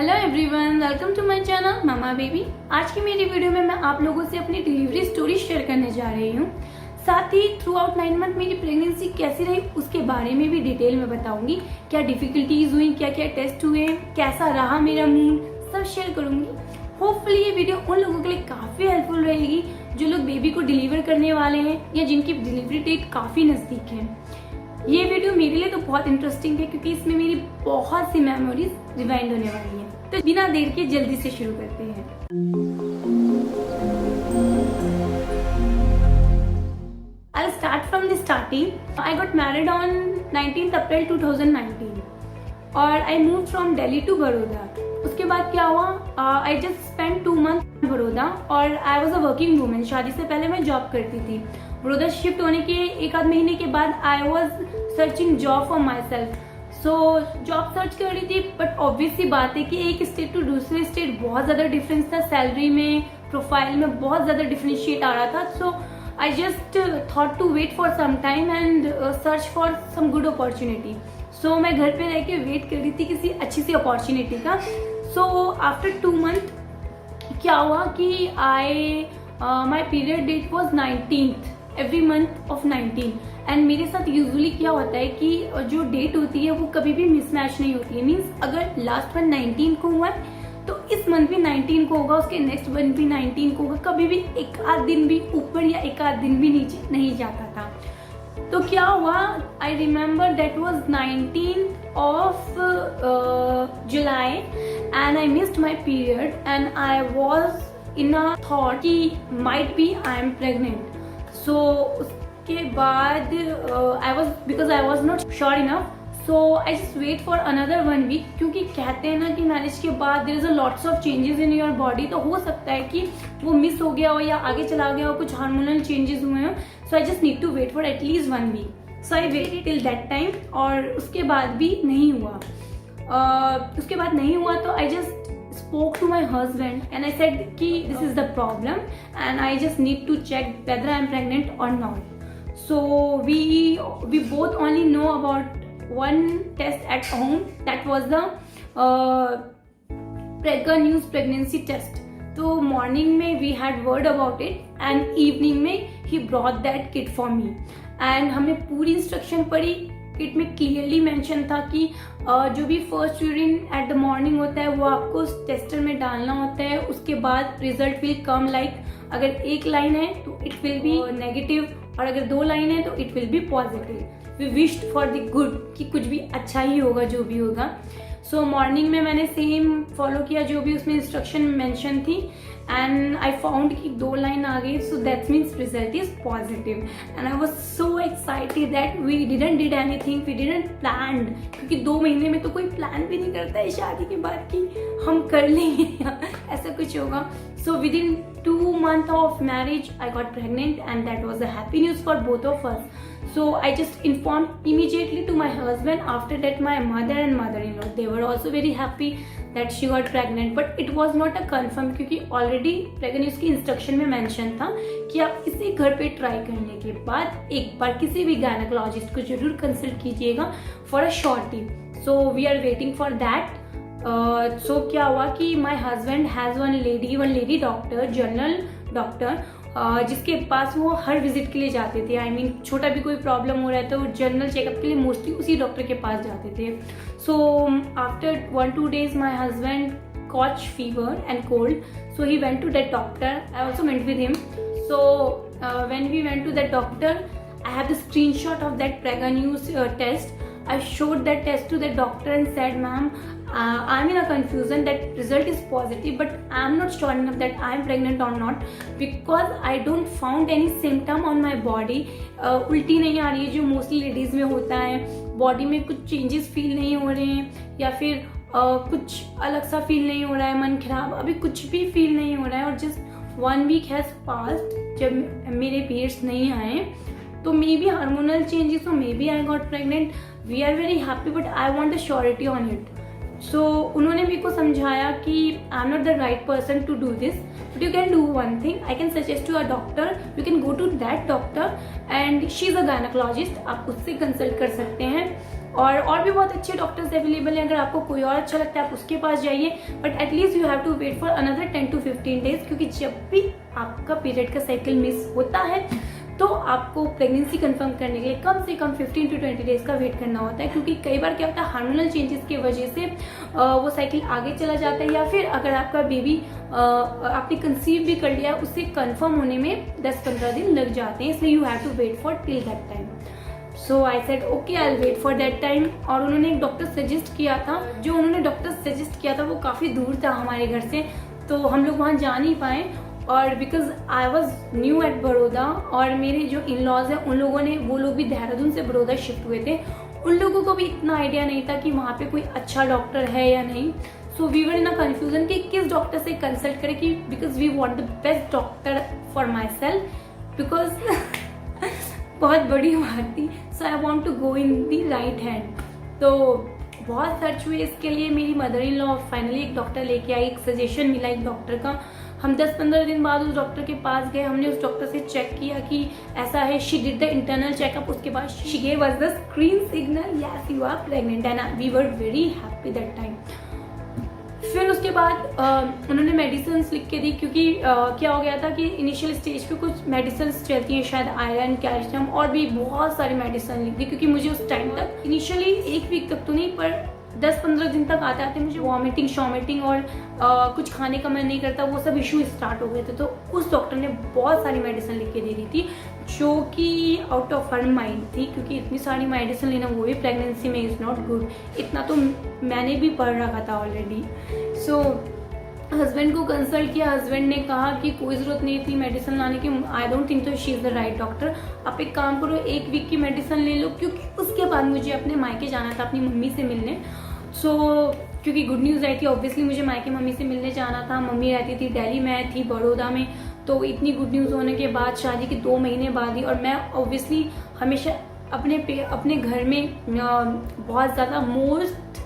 Hello everyone, welcome to my channel mama baby. आज की मेरी वीडियो में मैं आप लोगों से अपनी डिलीवरी स्टोरी शेयर करने जा रही हूँ। साथ ही थ्रू आउट 9 मंथ मेरी प्रेगनेंसी कैसी रही उसके बारे में भी डिटेल में बताऊंगी। क्या डिफिकल्टीज हुई, क्या क्या टेस्ट हुए, कैसा रहा मेरा मूड, सब शेयर करूंगी। होपफुली ये वीडियो उन लोगों के लिए काफी हेल्पफुल रहेगी जो लोग बेबी को डिलीवर करने वाले हैं या जिनकी डिलीवरी डेट काफी नजदीक है। ये वीडियो मेरे लिए तो बहुत इंटरेस्टिंग है क्योंकि इसमें मेरी बहुत सी मेमोरीज रिवाइंड होने वाली हैं। तो बिना देर के जल्दी से शुरू करते हैं। I'll start from the starting. I got married on 19th April 2019 और I moved from Delhi to Baroda. उसके बाद क्या हुआ, I just spent 2 months in Baroda और I was a working woman. शादी से पहले मैं जॉब करती थी। बड़ौदा शिफ्ट होने के 1 आध महीने के बाद I was searching job for myself. So job search कर रही थी, बट ऑब्वियस सी बात है कि एक स्टेट टू दूसरे स्टेट बहुत ज़्यादा डिफरेंस था। सैलरी में, प्रोफाइल में बहुत ज़्यादा डिफरेंशिएट आ रहा था। So I just thought to wait for some time and search for some good opportunity. So मैं घर पे रह के वेट कर रही थी किसी अच्छी सी अपॉर्चुनिटी का। सो आफ्टर 2 मंथ क्या हुआ कि my period date was 19th every month of 19 and मेरे साथ यूजुअली क्या होता है कि जो डेट होती है वो कभी भी मिसमैच नहीं होती है। मीन्स अगर लास्ट मंथ 19 को हुआ है तो इस मंथ भी 19 को होगा, उसके नेक्स्ट मंथ भी 19 को होगा। कभी भी एक आध दिन भी ऊपर या एक आध दिन भी नीचे नहीं जाता था। तो क्या हुआ, I remember that was 19th of July and I missed my period and I was in a thought कि might be I am pregnant. So उसके बाद because I was not sure enough, so I just wait for another 1 week. क्योंकि कहते हैं ना कि marriage के बाद there is a lots of changes in your body. तो हो सकता है कि वो मिस हो गया हो या आगे चला गया हो, कुछ हार्मोनल चेंजेस हुए हो। So I just need to wait for at least 1 week. So I waited till that time और उसके बाद भी नहीं हुआ। तो I just spoke to my husband and I said कि this is the problem and I just need to check whether I am pregnant or not. So we both only know about one test at home, that was the Preganews pregnancy test. तो morning में we had word about it and evening में he brought that kit for me and हमने पूरी instruction पढ़ी। Kit में clearly mention था कि जो भी first urine at the morning होता है वो आपको उस टेस्टर में डालना होता है। उसके बाद रिजल्ट विल कम लाइक अगर 1 लाइन है तो इट विल बी नेगेटिव और अगर 2 लाइन है तो it will be positive. We wished for the good कि कुछ भी अच्छा ही होगा जो भी होगा। सो मॉर्निंग में मैंने सेम फॉलो किया जो भी उसमें इंस्ट्रक्शन मेंशन थी एंड आई फाउंड कि 2 लाइन आ गई। So that means result is positive and I was so excited that we didn't did anything, we didn't plan. क्योंकि 2 महीने में तो कोई प्लान भी नहीं करता है शादी के बाद कि हम कर लेंगे या ऐसा कुछ होगा। So with in 2 months of marriage I got pregnant and that was a happy news for both of us. So I just informed immediately to my husband. After that my mother and mother-in-law, they were also very happy that she got pregnant, but it was not a confirm क्योंकि already Preganews की instruction में mention था कि आप इसे घर पे try करने के बाद एक बार किसी भी गायनेकोलॉजिस्ट को जरूर कंसल्ट कीजिएगा for a short tip. So we are waiting for that. So क्या हुआ कि my husband has one lady doctor, general doctor, जिसके पास वो हर विजिट के लिए जाते थे। आई मीन छोटा भी कोई प्रॉब्लम हो रहा है तो जनरल चेकअप के लिए मोस्टली उसी डॉक्टर के पास जाते थे। So after 1-2 days my husband caught fever and cold, so he went to that doctor. I also went with him. So when we went to that doctor, I have the screenshot of that Preganews test. I showed that test to the doctor and said, ma'am, I'm in a confusion that result is positive but I'm not sure enough that I'm pregnant or not because I don't found any symptom on my body. उल्टी नहीं आ रही है जो mostly ladies में होता है, body में कुछ चेंजेस फील नहीं हो रहे हैं या फिर कुछ अलग सा फील नहीं हो रहा है, मन खराब, अभी कुछ भी फील नहीं हो रहा है और जस्ट 1 week हैज पास्ड जब मेरे पीरियड्स नहीं आए। तो मे बी हार्मोनल चेंजेस, तो maybe I got pregnant. We are very happy but I want the surety on it. सो उन्होंने मेरे को समझाया कि I am not the right person to do this, but you can do one thing, I can suggest to a doctor, you can go to that doctor and she is a gynaecologist, आप उससे consult कर सकते हैं। और भी बहुत अच्छे doctors available हैं। अगर आपको कोई और अच्छा लगता है आप उसके पास जाइए, but at least you have to wait for another 10 to 15 days, क्योंकि जब भी आपका पीरियड का साइकिल मिस होता है तो आपको प्रेगनेंसी कंफर्म करने के लिए कम से कम 15 to 20 डेज का वेट करना होता है। क्योंकि कई बार क्या होता है, हार्मोनल चेंजेस की वजह से वो साइकिल आगे चला जाता है, या फिर अगर आपका बेबी आपने कंसीव भी कर लिया उससे कंफर्म होने में 10-15 दिन लग जाते हैं, इसलिए you have to wait for till that time. So I said okay, I will wait for that time. और उन्होंने एक डॉक्टर सजेस्ट किया था, जो उन्होंने डॉक्टर सजेस्ट किया था वो काफ़ी दूर था हमारे घर से, तो हम लोग वहाँ जा नहीं पाए। और because I was new at Baroda, और मेरे जो इन लॉज हैं उन लोगों ने, वो लोग भी देहरादून से बड़ौदा शिफ्ट हुए थे, उन लोगों को भी इतना आइडिया नहीं था कि वहाँ पे कोई अच्छा डॉक्टर है या नहीं। So we were in a confusion कि किस डॉक्टर से कंसल्ट करें, कि because we want the best doctor for my self, because बहुत बड़ी बात थी। So I want to go in the right hand. तो बहुत सर्च हुई इसके लिए। मेरी मदर इन लॉ फाइनली एक डॉक्टर लेके आई, एक सजेशन मिला एक डॉक्टर का। हम 10-15 दिन बाद उस डॉक्टर के पास गए, हमने उस डॉक्टर से चेक किया कि ऐसा है। She did the internal checkup, उसके बाद she gave us the screen signal, yes you are pregnant, and we were very happy that time. फिर उसके बाद उन्होंने मेडिसिन लिख के दी, क्योंकि क्या हो गया था कि इनिशियल स्टेज पे कुछ मेडिसिन चलती हैं, शायद आयरन, कैल्शियम, और भी बहुत सारी मेडिसिन लिख दी। क्योंकि मुझे उस टाइम तक इनिशियली 1 वीक तक तो नहीं, पर 10-15 दिन तक आते आते मुझे वॉमिटिंग, शॉमिटिंग और कुछ खाने का मन नहीं करता, वो सब इशू स्टार्ट हो गए थे। तो उस डॉक्टर ने बहुत सारी मेडिसिन लिख के दे दी थी, जो कि आउट ऑफ हर माइंड थी, क्योंकि इतनी सारी मेडिसिन लेना वो भी प्रेगनेंसी में इज़ नॉट गुड। इतना तो मैंने भी पढ़ रखा था ऑलरेडी। सो हस्बैंड को कंसल्ट किया, हस्बैंड ने कहा कि कोई ज़रूरत नहीं थी मेडिसिन लाने की, आई डोंट थिंक तो she is the right doctor, आप एक काम करो 1 वीक की मेडिसिन ले लो। क्योंकि उसके बाद मुझे अपने मायके जाना था अपनी मम्मी से मिलने। क्योंकि गुड न्यूज़ आई थी, ऑब्वियसली मुझे मायके मम्मी से मिलने जाना था। मम्मी रहती थी दिल्ली, मैं थी बड़ौदा में। तो इतनी गुड न्यूज़ होने के बाद, शादी के 2 महीने बाद ही, और मैं ऑब्वियसली हमेशा अपने घर में बहुत ज़्यादा मोस्ट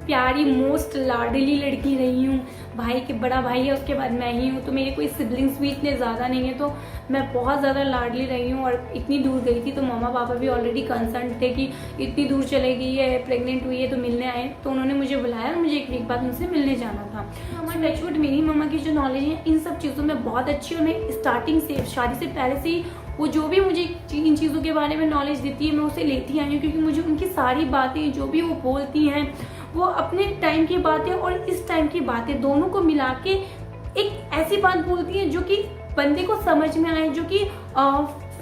प्यारी, मोस्ट लाडली लड़की रही हूँ। भाई के बड़ा भाई है, उसके बाद मैं ही हूँ, तो मेरे कोई सिबलिंग्स भी इतने ज़्यादा नहीं है, तो मैं बहुत ज़्यादा लाडली रही हूँ। और इतनी दूर गई थी तो मम्मा पापा भी ऑलरेडी कंसर्न थे कि इतनी दूर चले गई है, प्रेग्नेंट हुई है, तो मिलने आए। तो उन्होंने मुझे बुलाया, मुझे 1 वीक बाद उनसे मिलने जाना था। हमारे टचवुड मेरी मम्मा की जो नॉलेज है इन सब चीज़ों में बहुत अच्छी है। मैं स्टार्टिंग से, शादी से पहले से ही, वो जो भी मुझे इन चीज़ों के बारे में नॉलेज देती है मैं उसे लेती आई हूँ, क्योंकि मुझे उनकी सारी बातें जो भी वो बोलती हैं वो अपने टाइम की बातें और इस टाइम की बातें दोनों को मिला के एक ऐसी बात बोलती है जो कि बंदे को समझ में आए, जो कि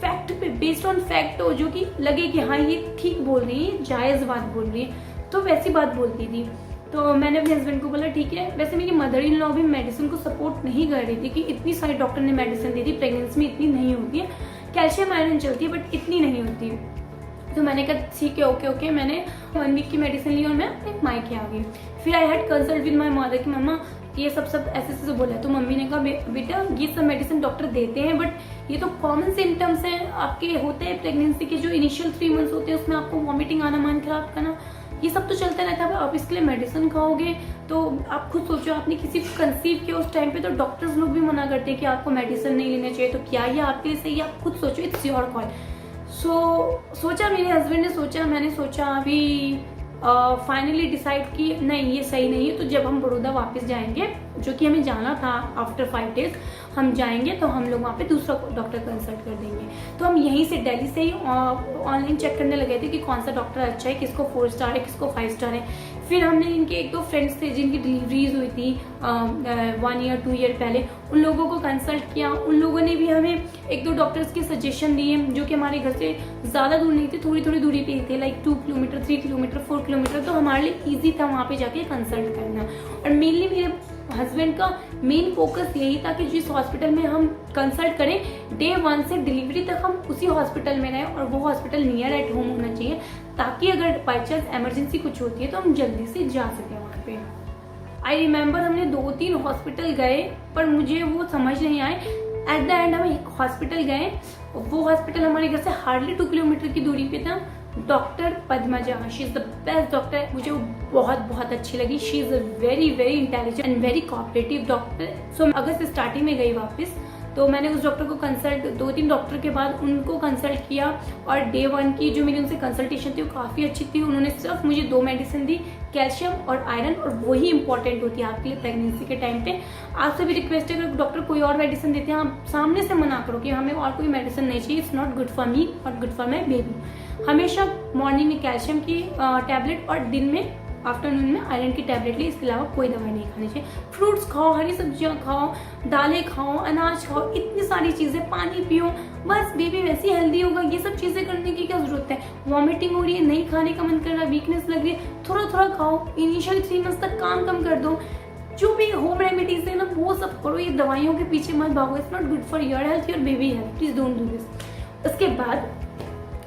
फैक्ट पे, बेस्ड ऑन फैक्ट हो, जो कि लगे कि हाँ ये ठीक बोल रही है, जायज़ बात बोल रही है, तो वैसी बात बोलती थी। तो मैंने अपने हस्बैंड को बोला ठीक है। वैसे मेरी मदर इन लॉ भी मेडिसिन को सपोर्ट नहीं कर रही थी कि इतनी सारी डॉक्टर ने मेडिसिन दी थी, प्रेगनेंसी में इतनी नहीं होती है, कैल्शियम आयरन चलती है बट इतनी नहीं होती। तो मैंने कहा ठीक है, ओके। मैंने 1 वीक की मेडिसिन ली और मैं अपने मायके आ गई। फिर I had consult with my mother कि मम्मा ये सब ऐसे बोला। तो मम्मी ने कहा बेटा ये सब मेडिसिन डॉक्टर देते हैं, बट ये तो कॉमन सिम्टम्स हैं आपके, होते हैं प्रेगनेंसी के जो इनिशियल 3 मंथ्स होते हैं, उसमें आपको वॉमिटिंग आना, मन खराब करना, ये सब तो चलता रहता है। आप इसके लिए मेडिसिन खाओगे तो आप खुद सोचो, आपने किसी को कंसीव किया उस टाइम पे तो डॉक्टर्स लोग भी मना करते हैं कि आपको मेडिसिन नहीं लेना चाहिए, तो क्या ये आपके लिए सही है? आप खुद सोचो, इट्स योर कॉल। सोचा, मेरे हस्बैंड ने सोचा, मैंने सोचा, अभी फाइनली डिसाइड की नहीं ये सही नहीं है। तो जब हम बड़ौदा वापस जाएंगे, जो कि हमें जाना था आफ्टर 5 डेज, हम जाएंगे तो हम लोग वहाँ पे दूसरा डॉक्टर कंसल्ट कर देंगे। तो हम यहीं से दिल्ली से ही ऑनलाइन चेक करने लगे थे कि कौन सा डॉक्टर अच्छा है, किसको 4 स्टार है, किसको 5 स्टार है। फिर हमने इनके 1-2 फ्रेंड्स थे जिनकी डिलीवरीज हुई थी 1 ईयर 2 ईयर पहले, उन लोगों को कंसल्ट किया। उन लोगों ने भी हमें 1-2 डॉक्टर्स के सजेशन दिए जो कि हमारे घर से ज़्यादा दूर नहीं थे, थोड़ी दूरी पे थे, लाइक 2 किलोमीटर, 3 किलोमीटर, 4 किलोमीटर। तो हमारे लिए ईजी था वहाँ पे जाके कंसल्ट करना। और मेनली मेरे हस्बैंड का मेन फोकस यही था कि जिस हॉस्पिटल में हम कंसल्ट करें, डे 1 से डिलीवरी तक हम उसी हॉस्पिटल में रहें, और वो हॉस्पिटल नियर एट होम होना चाहिए, ताकि अगर बाई चांस एमरजेंसी कुछ होती है तो हम जल्दी से जा सकें वहाँ पे। आई रिमेम्बर हमने 2-3 हॉस्पिटल गए, पर मुझे वो समझ नहीं आए। एट द एंड हम एक हॉस्पिटल गए, वो हॉस्पिटल हमारे घर से हार्डली 2 किलोमीटर की दूरी पे था। Doctor Padmaja, she is the best doctor, मुझे वो बहुत अच्छी लगी। She is a very intelligent and very cooperative doctor. So August starting में गई वापस, तो मैंने उस डॉक्टर को कंसल्ट 2-3 डॉक्टर के बाद उनको कंसल्ट किया और डे 1 की जो मेरी उनसे कंसल्टेशन थी वो काफ़ी अच्छी थी। उन्होंने सिर्फ मुझे 2 मेडिसिन दी, कैल्शियम और आयरन, और वही इंपॉर्टेंट होती है आपके लिए प्रेगनेंसी के टाइम पे। आपसे भी रिक्वेस्ट है अगर डॉक्टर कोई और मेडिसिन देते हैं आप सामने से मना करो कि हमें और कोई मेडिसिन नहीं चाहिए, it's not good for me और गुड फॉर माई बेबी। हमेशा मॉर्निंग में कैल्शियम की टैबलेट और दिन में आफ्टरनून में आयरन की टैबलेट ली, इसके अलावा कोई दवाई नहीं खानी चाहिए। फ्रूट्स खाओ, हरी सब्जियां खाओ, दालें खाओ, अनाज खाओ, इतनी सारी चीज़ें, पानी पियो, बस बेबी वैसे ही हेल्दी होगा। ये सब चीज़ें करने की क्या जरूरत है। वॉमिटिंग हो रही है, नहीं खाने का मन कर रहा है, वीकनेस लग रही है, थोड़ा थोड़ा खाओ। इनिशियल 3 मंथ्स तक काम कम कर दो। जो भी होम रेमेडीज है ना वो सब करो, ये दवाइयों के पीछे मत भागो। It's not good for your health, your baby health, please don't do this. उसके बाद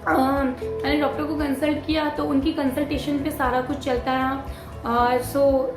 मैंने डॉक्टर को कंसल्ट किया तो उनकी कंसल्टेशन पे सारा कुछ चलता रहा।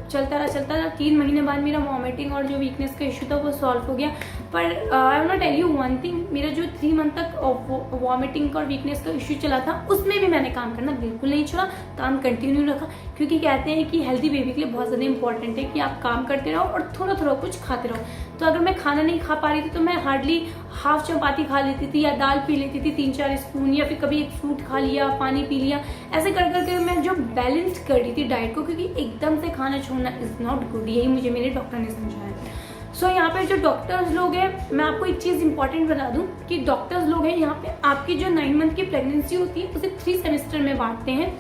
चलता रहा 3 महीने बाद मेरा वॉमिटिंग और जो वीकनेस का इशू था वो सॉल्व हो गया। पर I will not tell you one thing, मेरा जो 3 मंथ तक वॉमिटिंग और वीकनेस का इशू चला था उसमें भी मैंने काम करना बिल्कुल नहीं छोड़ा, काम कंटिन्यू रखा, क्योंकि कहते हैं कि हेल्दी बेबी के लिए बहुत ज़्यादा इंपॉर्टेंट है कि आप काम करते रहो और थोड़ा थोड़ा कुछ खाते रहो। तो अगर मैं खाना नहीं खा पा रही थी तो मैं हार्डली हाफ चपाती खा लेती थी या दाल पी लेती थी 3-4 स्पून, या फिर कभी एक फ्रूट खा लिया, पानी पी लिया। ऐसे कर करके मैं जो बैलेंस कर रही थी डाइट को, क्योंकि एकदम से खाना छोड़ना इज नॉट गुड, यही मुझे मेरे डॉक्टर ने समझाया। सो यहाँ पे जो डॉक्टर्स लोग हैं, मैं आपको एक चीज़ इंपॉर्टेंट बता दूं कि डॉक्टर्स लोग हैं यहाँ पे आपकी जो 9 मंथ की प्रेगनेंसी होती है उसे 3 सेमेस्टर में बांटते हैं।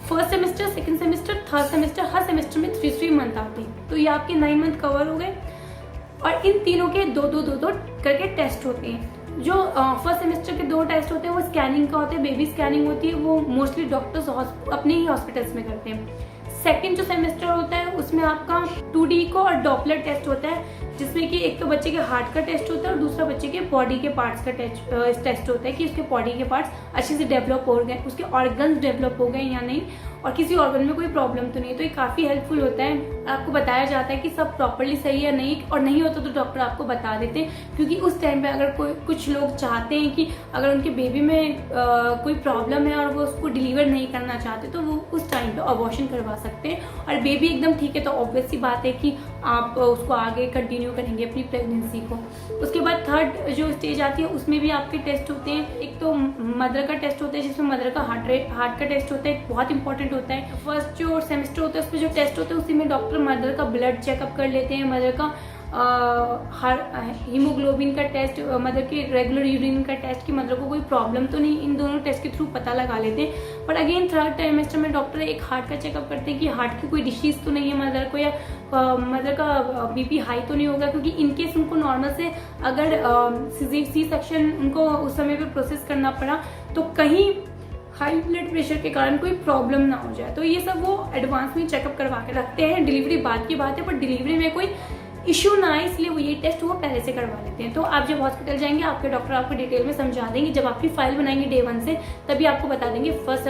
First semester, second semester, third semester, हर सेमेस्टर में 3 मंथ आते हैं। तो ये आपके 9 मंथ कवर हो गए और इन तीनों के 2 करके टेस्ट होते हैं। जो फर्स्ट सेमेस्टर के 2 टेस्ट होते हैं वो स्कैनिंग का होता है, बेबी स्कैनिंग होती है, वो मोस्टली डॉक्टर्स अपने ही हॉस्पिटल्स में करते हैं। सेकंड जो सेमेस्टर होता है उसमें आपका 2D को और डॉपलर टेस्ट होता है, जिसमें कि एक तो बच्चे के हार्ट का टेस्ट होता है और दूसरा बच्चे के बॉडी के पार्ट्स का टेस्ट होता है कि उसके बॉडी के पार्ट्स अच्छे से डेवलप हो गए, उसके ऑर्गन्स डेवलप हो गए या नहीं, और किसी ऑर्गन में कोई प्रॉब्लम तो नहीं। तो ये काफ़ी हेल्पफुल होता है, आपको बताया जाता है कि सब प्रॉपरली सही है नहीं, और नहीं होता तो डॉक्टर आपको बता देते हैं। क्योंकि उस टाइम पे अगर कुछ लोग चाहते हैं कि अगर उनके बेबी में कोई प्रॉब्लम है और वो उसको डिलीवर नहीं करना चाहते तो वो उस टाइम पे अबॉर्शन करवा सकते हैं, और बेबी एकदम ठीक है तो ऑब्वियस सी बात है कि आप उसको आगे कंटिन्यू करेंगे अपनी प्रेगनेंसी को। उसके बाद थर्ड जो स्टेज आती है उसमें भी आपके टेस्ट होते हैं। एक तो मदर का टेस्ट होता है जिसमें मदर का हार्ट का टेस्ट होता है, बहुत इंपॉर्टेंट होता है। फर्स्ट जो सेमेस्टर होता है उसमें जो टेस्ट होता है उसी में डॉक्टर मदर का ब्लड चेकअप कर लेते हैं, मदर का हीमोग्लोबिन का टेस्ट, मदर के रेगुलर यूरिन का टेस्ट कि मदर को कोई प्रॉब्लम तो नहीं, इन दोनों टेस्ट के थ्रू पता लगा लेते हैं। पर अगेन थर्ड ट्राइमेस्टर में डॉक्टर एक हार्ट का चेकअप करते हैं कि हार्ट की कोई डिसीज तो नहीं है मदर को, या मदर का बीपी हाई तो नहीं होगा, क्योंकि इनकेस उनको नॉर्मल से अगर सी सेक्शन उनको उस समय पे प्रोसेस करना पड़ा तो कहीं हाई ब्लड प्रेशर के कारण कोई प्रॉब्लम ना हो जाए। तो ये सब वो एडवांस में चेकअप करवा के रखते हैं। डिलीवरी बाद की बात है, पर डिलीवरी में कोई इश्यू ना आए इसलिए वो ये टेस्ट वो पहले से करवा लेते हैं। तो आप जब हॉस्पिटल जाएंगे आपके डॉक्टर आपको डिटेल में समझा देंगे। जब आपकी फाइल बनाएंगे डे 1 से तभी आपको बता देंगे फर्स्ट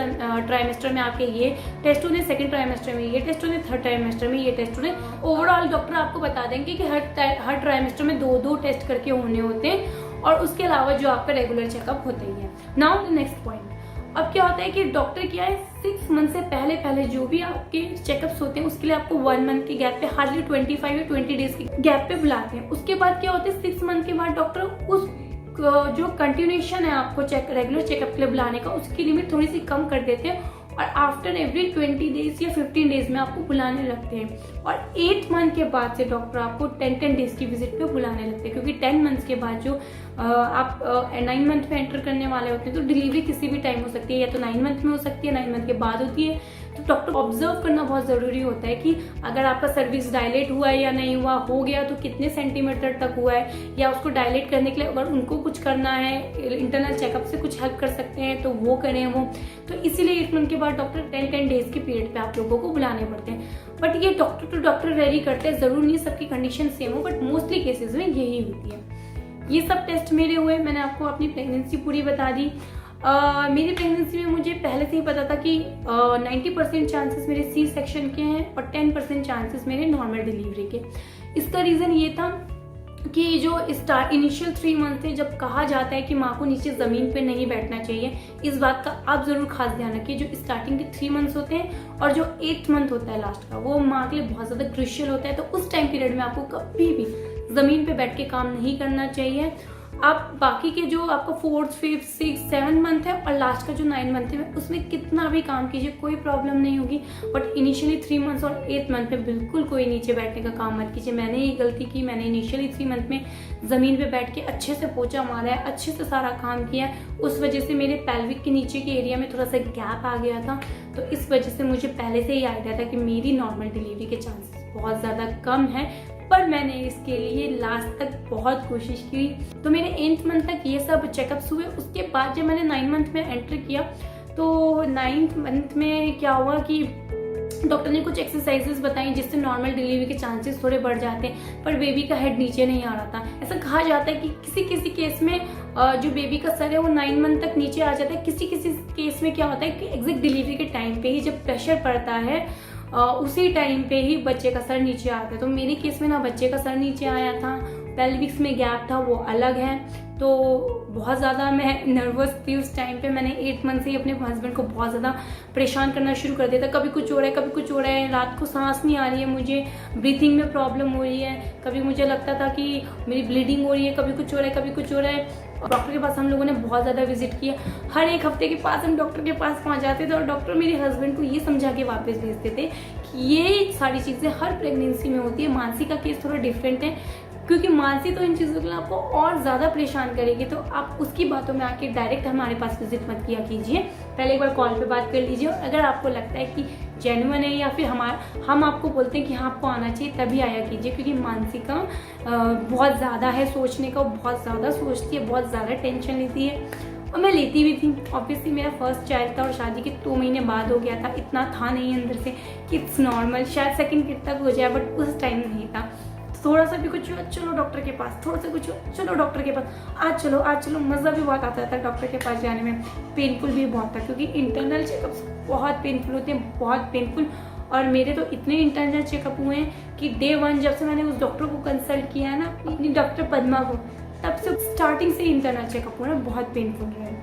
ट्राइमेस्टर में आपके ये टेस्ट होने, सेकंड ट्राइमेस्टर में ये टेस्ट होने, थर्ड ट्राइमेस्टर में ये टेस्ट होने। ओवरऑल डॉक्टर आपको बता देंगे कि हर ट्राइमेस्टर में 2 टेस्ट करके होने होते हैं, और उसके अलावा जो आपका रेगुलर चेकअप होता ही है। नाउ द नेक्स्ट पॉइंट, अब क्या होता है कि डॉक्टर क्या है 6 मंथ से पहले जो भी आपके चेकअप्स होते हैं उसके लिए आपको 1 मंथ के गैप पे, हार्डली 25 या 20 डेज के गैप पे बुलाते हैं। उसके बाद क्या होता है 6 मंथ के बाद डॉक्टर उस जो कंटिन्यूएशन है आपको रेगुलर चेकअप के लिए बुलाने का उसकी लिमिट थोड़ी सी कम कर देते हैं, और आफ्टर एवरी 20 डेज या 15 डेज में आपको बुलाने लगते हैं। और 8 मंथ के बाद से डॉक्टर आपको 10 डेज की विजिट पे बुलाने लगते हैं, क्योंकि 10 मंथ्स के बाद जो आप 9 मंथ में एंटर करने वाले होते हैं तो डिलीवरी किसी भी टाइम हो सकती है, या तो 9 मंथ में हो सकती है, 9 मंथ के बाद होती है। तो डॉक्टर ऑब्जर्व करना बहुत ज़रूरी होता है कि अगर आपका सर्विक्स डायलेट हुआ है या नहीं हुआ, हो गया तो कितने सेंटीमीटर तक हुआ है, या उसको डायलेट करने के लिए अगर उनको कुछ करना है इंटरनल चेकअप से कुछ हेल्प कर सकते हैं तो वो करें वो। तो इसीलिए 8 मंथ के बाद डॉक्टर 10 डेज के पीरियड पे आप लोगों को बुलाने पड़ते हैं। बट ये डॉक्टर टू डॉक्टर वेरी करते हैं, ज़रूर नहीं सबकी कंडीशन सेम हो, बट मोस्टली केसेज में यही होती है। ये सब टेस्ट मेरे हुए, मैंने आपको अपनी प्रेगनेंसी पूरी बता दी। मेरी प्रेगनेंसी में मुझे पहले से ही पता था कि 90% चांसेस मेरे सी सेक्शन के हैं और 10% चांसेस मेरे नॉर्मल डिलीवरी के। इसका रीज़न ये था कि जो इनिशियल 3 मंथ थे जब कहा जाता है कि माँ को नीचे ज़मीन पे नहीं बैठना चाहिए, इस बात का आप ज़रूर खास ध्यान रखिए। जो स्टार्टिंग के 3 मंथ्स होते हैं और जो 8th मंथ होता है लास्ट का, वो माँ के लिए बहुत ज़्यादा क्रूशियल होता है। तो उस टाइम पीरियड में आपको कभी भी ज़मीन पे बैठ के काम नहीं करना चाहिए। आप बाकी के जो आपका 4th, 5th, 6th, 7th month है और लास्ट का जो 9 मंथ है उसमें कितना भी काम कीजिए, कोई प्रॉब्लम नहीं होगी। बट इनिशियली 3 मंथ्स और 8th मंथ में बिल्कुल कोई नीचे बैठने का काम मत कीजिए। मैंने ये गलती की, मैंने इनिशियली 3 मंथ में ज़मीन पे बैठ के अच्छे से पोछा मारा है, अच्छे से सारा काम किया है। उस वजह से मेरे पेल्विक के नीचे के एरिया में थोड़ा सा गैप आ गया था, तो इस वजह से मुझे पहले से ही आइडिया था कि मेरी नॉर्मल डिलीवरी के चांसेस बहुत ज़्यादा कम है। पर मैंने इसके लिए लास्ट तक बहुत कोशिश की। तो मेरे 8th मंथ तक ये सब चेकअप्स हुए। उसके बाद जब मैंने 9 मंथ में एंटर किया तो 9th मंथ में क्या हुआ कि डॉक्टर ने कुछ एक्सरसाइजेस बताई जिससे नॉर्मल डिलीवरी के चांसेस थोड़े बढ़ जाते हैं, पर बेबी का हेड नीचे नहीं आ रहा था। ऐसा कहा जाता है कि किसी किसी केस में जो बेबी का सर है वो 9 मंथ तक नीचे आ जाता है। किसी किसी केस में क्या होता है कि एग्जैक्ट डिलीवरी के टाइम पे ही जब प्रेशर पड़ता है उसी टाइम पे ही बच्चे का सर नीचे आता है। तो मेरे केस में ना बच्चे का सर नीचे आया था, पेल्विक्स में गैप था वो अलग है, तो बहुत ज़्यादा मैं नर्वस थी उस टाइम पे। मैंने 8 मंथ से ही अपने हस्बैंड को बहुत ज़्यादा परेशान करना शुरू कर दिया था। कभी कुछ हो रहा है, कभी कुछ हो रहा है, रात को सांस नहीं आ रही है, मुझे ब्रीथिंग में प्रॉब्लम हो रही है, कभी मुझे लगता था कि मेरी ब्लीडिंग हो रही है, कभी कुछ हो रहा है, कभी कुछ हो रहा है। डॉक्टर के पास हम लोगों ने बहुत ज़्यादा विजिट किया। हर एक हफ्ते के पास हम डॉक्टर के पास पहुंच जाते थे और डॉक्टर मेरे हस्बैंड को ये समझा के वापस भेजते थे कि ये सारी चीज़ें हर प्रेगनेंसी में होती है। मानसी का केस थोड़ा डिफरेंट है क्योंकि मानसी तो इन चीज़ों के लिए आपको और ज़्यादा परेशान करेगी, तो आप उसकी बातों में आके डायरेक्ट हमारे पास विजिट मत किया कीजिए। पहले एक बार कॉल पे बात कर लीजिए और अगर आपको लगता है कि जेन्युइन है या फिर हम आपको बोलते हैं कि हाँ आपको आना चाहिए तभी आया कीजिए, क्योंकि मानसी का बहुत ज़्यादा है सोचने का, बहुत ज़्यादा सोचती है, बहुत ज़्यादा टेंशन लेती है और मैं लेती भी थी। ऑब्वियसली मेरा फर्स्ट चाइल्ड था और शादी के 2 महीने बाद हो गया था। इतना था नहीं अंदर से कि इट्स नॉर्मल, शायद सेकंड किड तक हो जाए, बट उस टाइम नहीं था। थोड़ा सा भी कुछ हुआ चलो डॉक्टर के पास, थोड़ा सा कुछ हुआ चलो डॉक्टर के पास, आज चलो। मज़ा भी बहुत आता था डॉक्टर के पास जाने में, पेनफुल भी बहुत था क्योंकि इंटरनल चेकअप्स बहुत पेनफुल होते हैं, बहुत पेनफुल। और मेरे तो इतने इंटरनल चेकअप हुए हैं कि डे 1 जब से मैंने उस डॉक्टर को कंसल्ट किया है ना, अपनी डॉक्टर पद्मा को, तब से स्टार्टिंग से इंटरनल चेकअप हुआ बहुत पेनफुल रहे।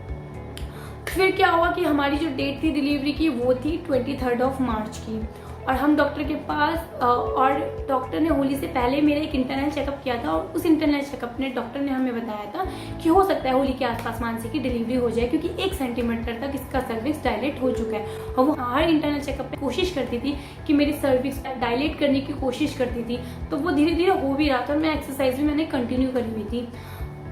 फिर क्या हुआ कि हमारी जो डेट थी डिलीवरी की वो थी 23 मार्च की और हम डॉक्टर के पास और डॉक्टर ने होली से पहले मेरा एक इंटरनल चेकअप किया था और उस इंटरनल चेकअप में डॉक्टर ने हमें बताया था कि हो सकता है होली के आसपास मानसी की डिलीवरी हो जाए क्योंकि 1 सेंटीमीटर तक इसका सर्विक्स डायलेट हो चुका है। और वो हर इंटरनल चेकअप में कोशिश करती थी कि मेरी सर्विक्स डायलेट करने की कोशिश करती थी, तो वो धीरे धीरे हो भी रहा था और मैं एक्सरसाइज भी मैंने कंटिन्यू करी हुई थी।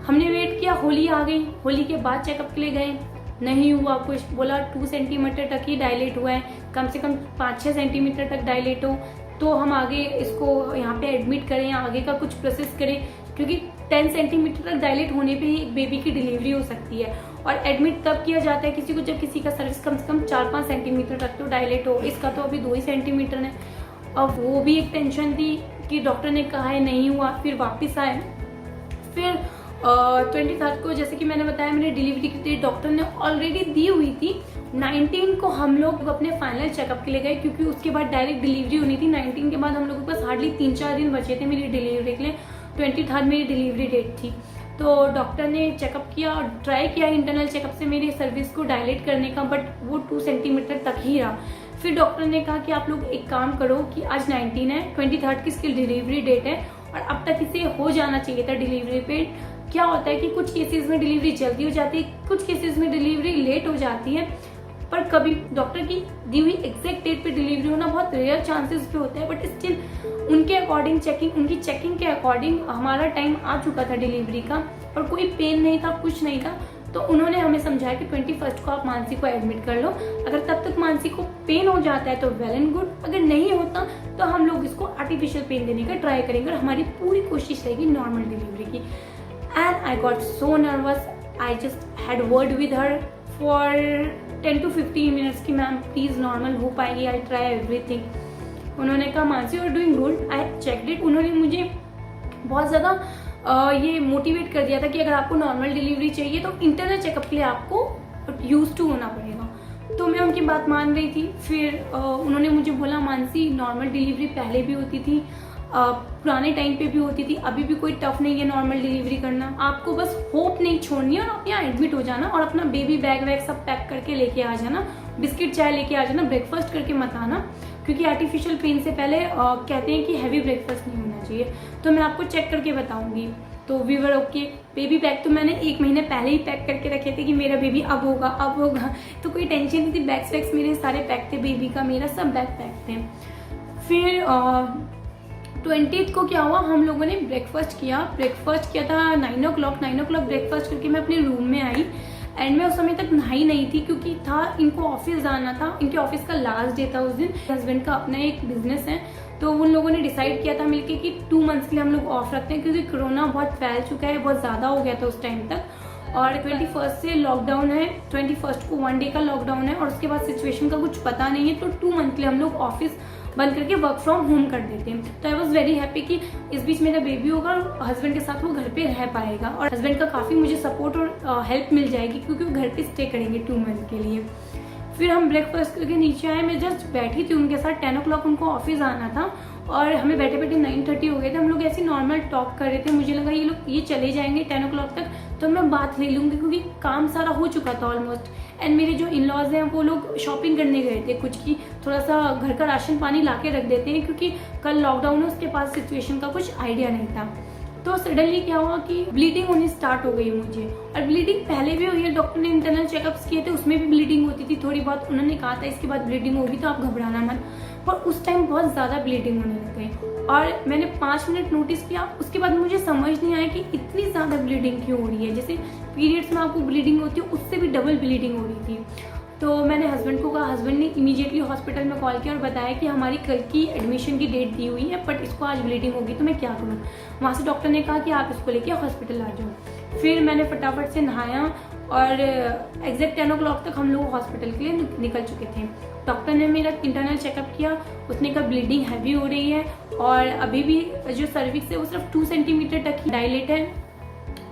हमने वेट किया, होली आ गई, होली के बाद चेकअप के लिए गए, नहीं हुआ कुछ, बोला 2 सेंटीमीटर तक ही डायलेट हुआ है, कम से कम 5-6 सेंटीमीटर तक डायलेट हो तो हम आगे इसको यहाँ पे एडमिट करें या आगे का कुछ प्रोसेस करें, क्योंकि 10 सेंटीमीटर तक डायलेट होने पे ही एक बेबी की डिलीवरी हो सकती है। और एडमिट तब किया जाता है किसी को जब किसी का सर्विस कम से कम 4-5 सेंटीमीटर तक तो डायलेट हो। इसका तो अभी 2 ही सेंटीमीटर है। अब वो भी एक टेंशन थी कि डॉक्टर ने कहा है नहीं हुआ, फिर वापस आए। फिर 23 को जैसे कि मैंने बताया मैंने डिलीवरी की डेट डॉक्टर ने ऑलरेडी दी हुई थी। 19 को हम लोग अपने फाइनल चेकअप के लिए गए क्योंकि उसके बाद डायरेक्ट डिलीवरी होनी थी। 19 के बाद हम लोगों के पास हार्डली 3-4 दिन बचे थे मेरी डिलीवरी के लिए। 23 मेरी डिलीवरी डेट थी, तो डॉक्टर ने चेकअप किया और ट्राई किया इंटरनल चेकअप से मेरी सर्विस को डायलेट करने का, बट वो 2 सेंटीमीटर तक ही रहा। फिर डॉक्टर ने कहा कि आप लोग एक काम करो कि आज 19 है, 23 की इसकी डिलीवरी डेट है और अब तक इसे हो जाना चाहिए था डिलीवरी पे। क्या होता है कि कुछ केसेस में डिलीवरी जल्दी हो जाती है, कुछ केसेस में डिलीवरी लेट हो जाती है, पर कभी डॉक्टर की दी हुई एग्जैक्ट डेट पे डिलीवरी होना बहुत रेयर चांसेस पे होता है। बट स्टिल उनके अकॉर्डिंग उनकी चेकिंग के अकॉर्डिंग हमारा टाइम आ चुका था डिलीवरी का और कोई पेन नहीं था, कुछ नहीं था। तो उन्होंने हमें समझाया कि 21 को आप मानसी को एडमिट कर लो, अगर तब तक मानसी को पेन हो जाता है तो वेल एंड गुड, अगर नहीं होता तो हम लोग इसको आर्टिफिशियल पेन देने का ट्राई करेंगे और हमारी पूरी कोशिश रहेगी नॉर्मल डिलीवरी की। And I got so nervous. I just had word with her for 10 to 15 minutes कि मैम प्लीज़ नॉर्मल हो पाएगी, आई ट्राई एवरीथिंग। उन्होंने कहा Mansi you are doing good, I checked it. उन्होंने मुझे बहुत ज़्यादा ये मोटिवेट कर दिया था कि अगर आपको नॉर्मल डिलीवरी चाहिए तो इंटरनल चेकअप के लिए आपको यूज टू होना पड़ेगा। तो मैं उनकी बात मान रही थी। फिर उन्होंने मुझे बोला मानसी नॉर्मल डिलीवरी पहले भी होती थी, पुराने टाइम पे भी होती थी, अभी भी कोई टफ नहीं है नॉर्मल डिलीवरी करना, आपको बस होप नहीं छोड़नी है और आप यहाँ एडमिट हो जाना और अपना बेबी बैग वैग सब पैक करके लेके आ जाना, बिस्किट चाय लेके आ जाना, ब्रेकफास्ट करके मत आना, क्योंकि आर्टिफिशियल पेन से पहले कहते हैं कि हैवी ब्रेकफास्ट नहीं होना चाहिए। तो मैं आपको चेक करके बताऊंगी। तो we were okay. Baby pack तो मैंने 1 महीने पहले ही पैक करके रखे थे कि मेरा बेबी अब होगा अब होगा, तो कोई टेंशन नहीं थी। बैग्स वैग्स मेरे सारे पैक थे, बेबी का मेरा सब बैग पैक थे। फिर 20th को क्या हुआ, हम लोगों ने ब्रेकफास्ट किया था 9 o'clock ब्रेकफास्ट करके मैं अपने रूम में आई। एंड मैं उस समय तक नहाई नहीं थी क्योंकि था इनको ऑफिस जाना था, इनके ऑफिस का लास्ट डे था उस दिन। हस्बैंड का अपना एक बिजनेस है, तो उन लोगों ने डिसाइड किया था मिलके कि 2 months के लिए हम लोग ऑफ रखते हैं क्योंकि कोरोना बहुत फैल चुका है, बहुत ज़्यादा हो गया था उस टाइम तक। और 21st से लॉकडाउन है, 21st को 1 day का लॉकडाउन है और उसके बाद सिचुएशन का कुछ पता नहीं है, तो 2 month के लिए हम लोग ऑफिस बंद करके वर्क फ्रॉम होम कर देते हैं। तो आई वॉज वेरी हैप्पी कि इस बीच मेरा बेबी होगा और हस्बैंड के साथ वो घर पे रह पाएगा और हस्बैंड का काफ़ी मुझे सपोर्ट और हेल्प मिल जाएगी क्योंकि वो घर पे स्टे करेंगे 2 month के लिए। फिर हम ब्रेकफास्ट करके नीचे आए, मैं जस्ट बैठी थी उनके साथ। 10 o'clock उनको ऑफिस आना था और हमें बैठे बैठे 9:30 हो गए थे। हम लोग ऐसे नॉर्मल टॉक कर रहे थे, मुझे लगा ये चले जाएंगे 10 o'clock तक तो मैं बात ले लूँगी क्योंकि काम सारा हो चुका था ऑलमोस्ट। एंड मेरे जो इन लॉज हैं वो लोग शॉपिंग करने गए थे कुछ की, थोड़ा सा घर का राशन पानी ला के रख देते हैं क्योंकि कल लॉकडाउन है, उसके पास सिचुएशन का कुछ आइडिया नहीं था। तो सडनली क्या हुआ कि ब्लीडिंग होनी स्टार्ट हो गई मुझे, और ब्लीडिंग पहले भी हुई है, डॉक्टर ने इंटरनल चेकअप्स किए थे उसमें भी ब्लीडिंग होती थी थोड़ी बहुत। उन्होंने कहा था इसके बाद ब्लीडिंग होगी तो आप घबराना मत, पर उस टाइम बहुत ज़्यादा ब्लीडिंग होने लग गई और मैंने 5 मिनट नोटिस किया। उसके बाद मुझे समझ नहीं आया कि इतनी ज़्यादा ब्लीडिंग क्यों हो रही है। जैसे पीरियड्स में आपको ब्लीडिंग होती है उससे भी डबल ब्लीडिंग हो रही थी। तो मैंने हस्बैंड को कहा, हस्बैंड ने इमीडिएटली हॉस्पिटल में कॉल किया और बताया कि हमारी कल की एडमिशन की डेट दी हुई है बट इसको आज ब्लीडिंग होगी तो मैं क्या करूँ। वहाँ से डॉक्टर ने कहा कि आप इसको लेके हॉस्पिटल आ जाओ। फिर मैंने फटाफट से नहाया और एग्जैक्ट 10 o'clock तक हम लोग हॉस्पिटल के लिए निकल चुके थे। डॉक्टर ने मेरा इंटरनल चेकअप किया, उसने कहा ब्लीडिंग हैवी हो रही है और अभी भी जो सर्विक्स है वो सिर्फ 2 सेंटीमीटर तक ही डायलेट है,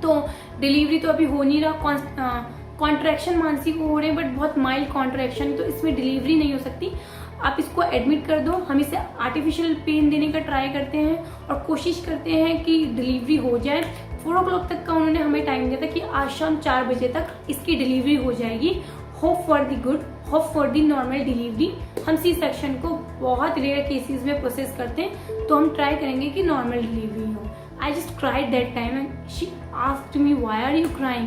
तो डिलीवरी तो अभी हो नहीं रहा। कॉन्ट्रैक्शन मानसिक हो रहे हैं बट बहुत माइल्ड कॉन्ट्रैक्शन, तो इसमें डिलीवरी नहीं हो सकती, आप इसको एडमिट कर दो। हम इसे आर्टिफिशियल पेन देने का ट्राई करते हैं और कोशिश करते हैं कि डिलीवरी हो जाए। 4 o'clock तक का उन्होंने हमें टाइम दिया था कि आज शाम 4 बजे तक इसकी डिलीवरी हो जाएगी। Hope for the good, hope for the normal delivery. हम सी सेक्शन को बहुत रेयर केसेस में प्रोसेस करते हैं, तो हम ट्राई करेंगे कि नॉर्मल डिलीवरी हो। I just cried that time and she asked me why are you crying?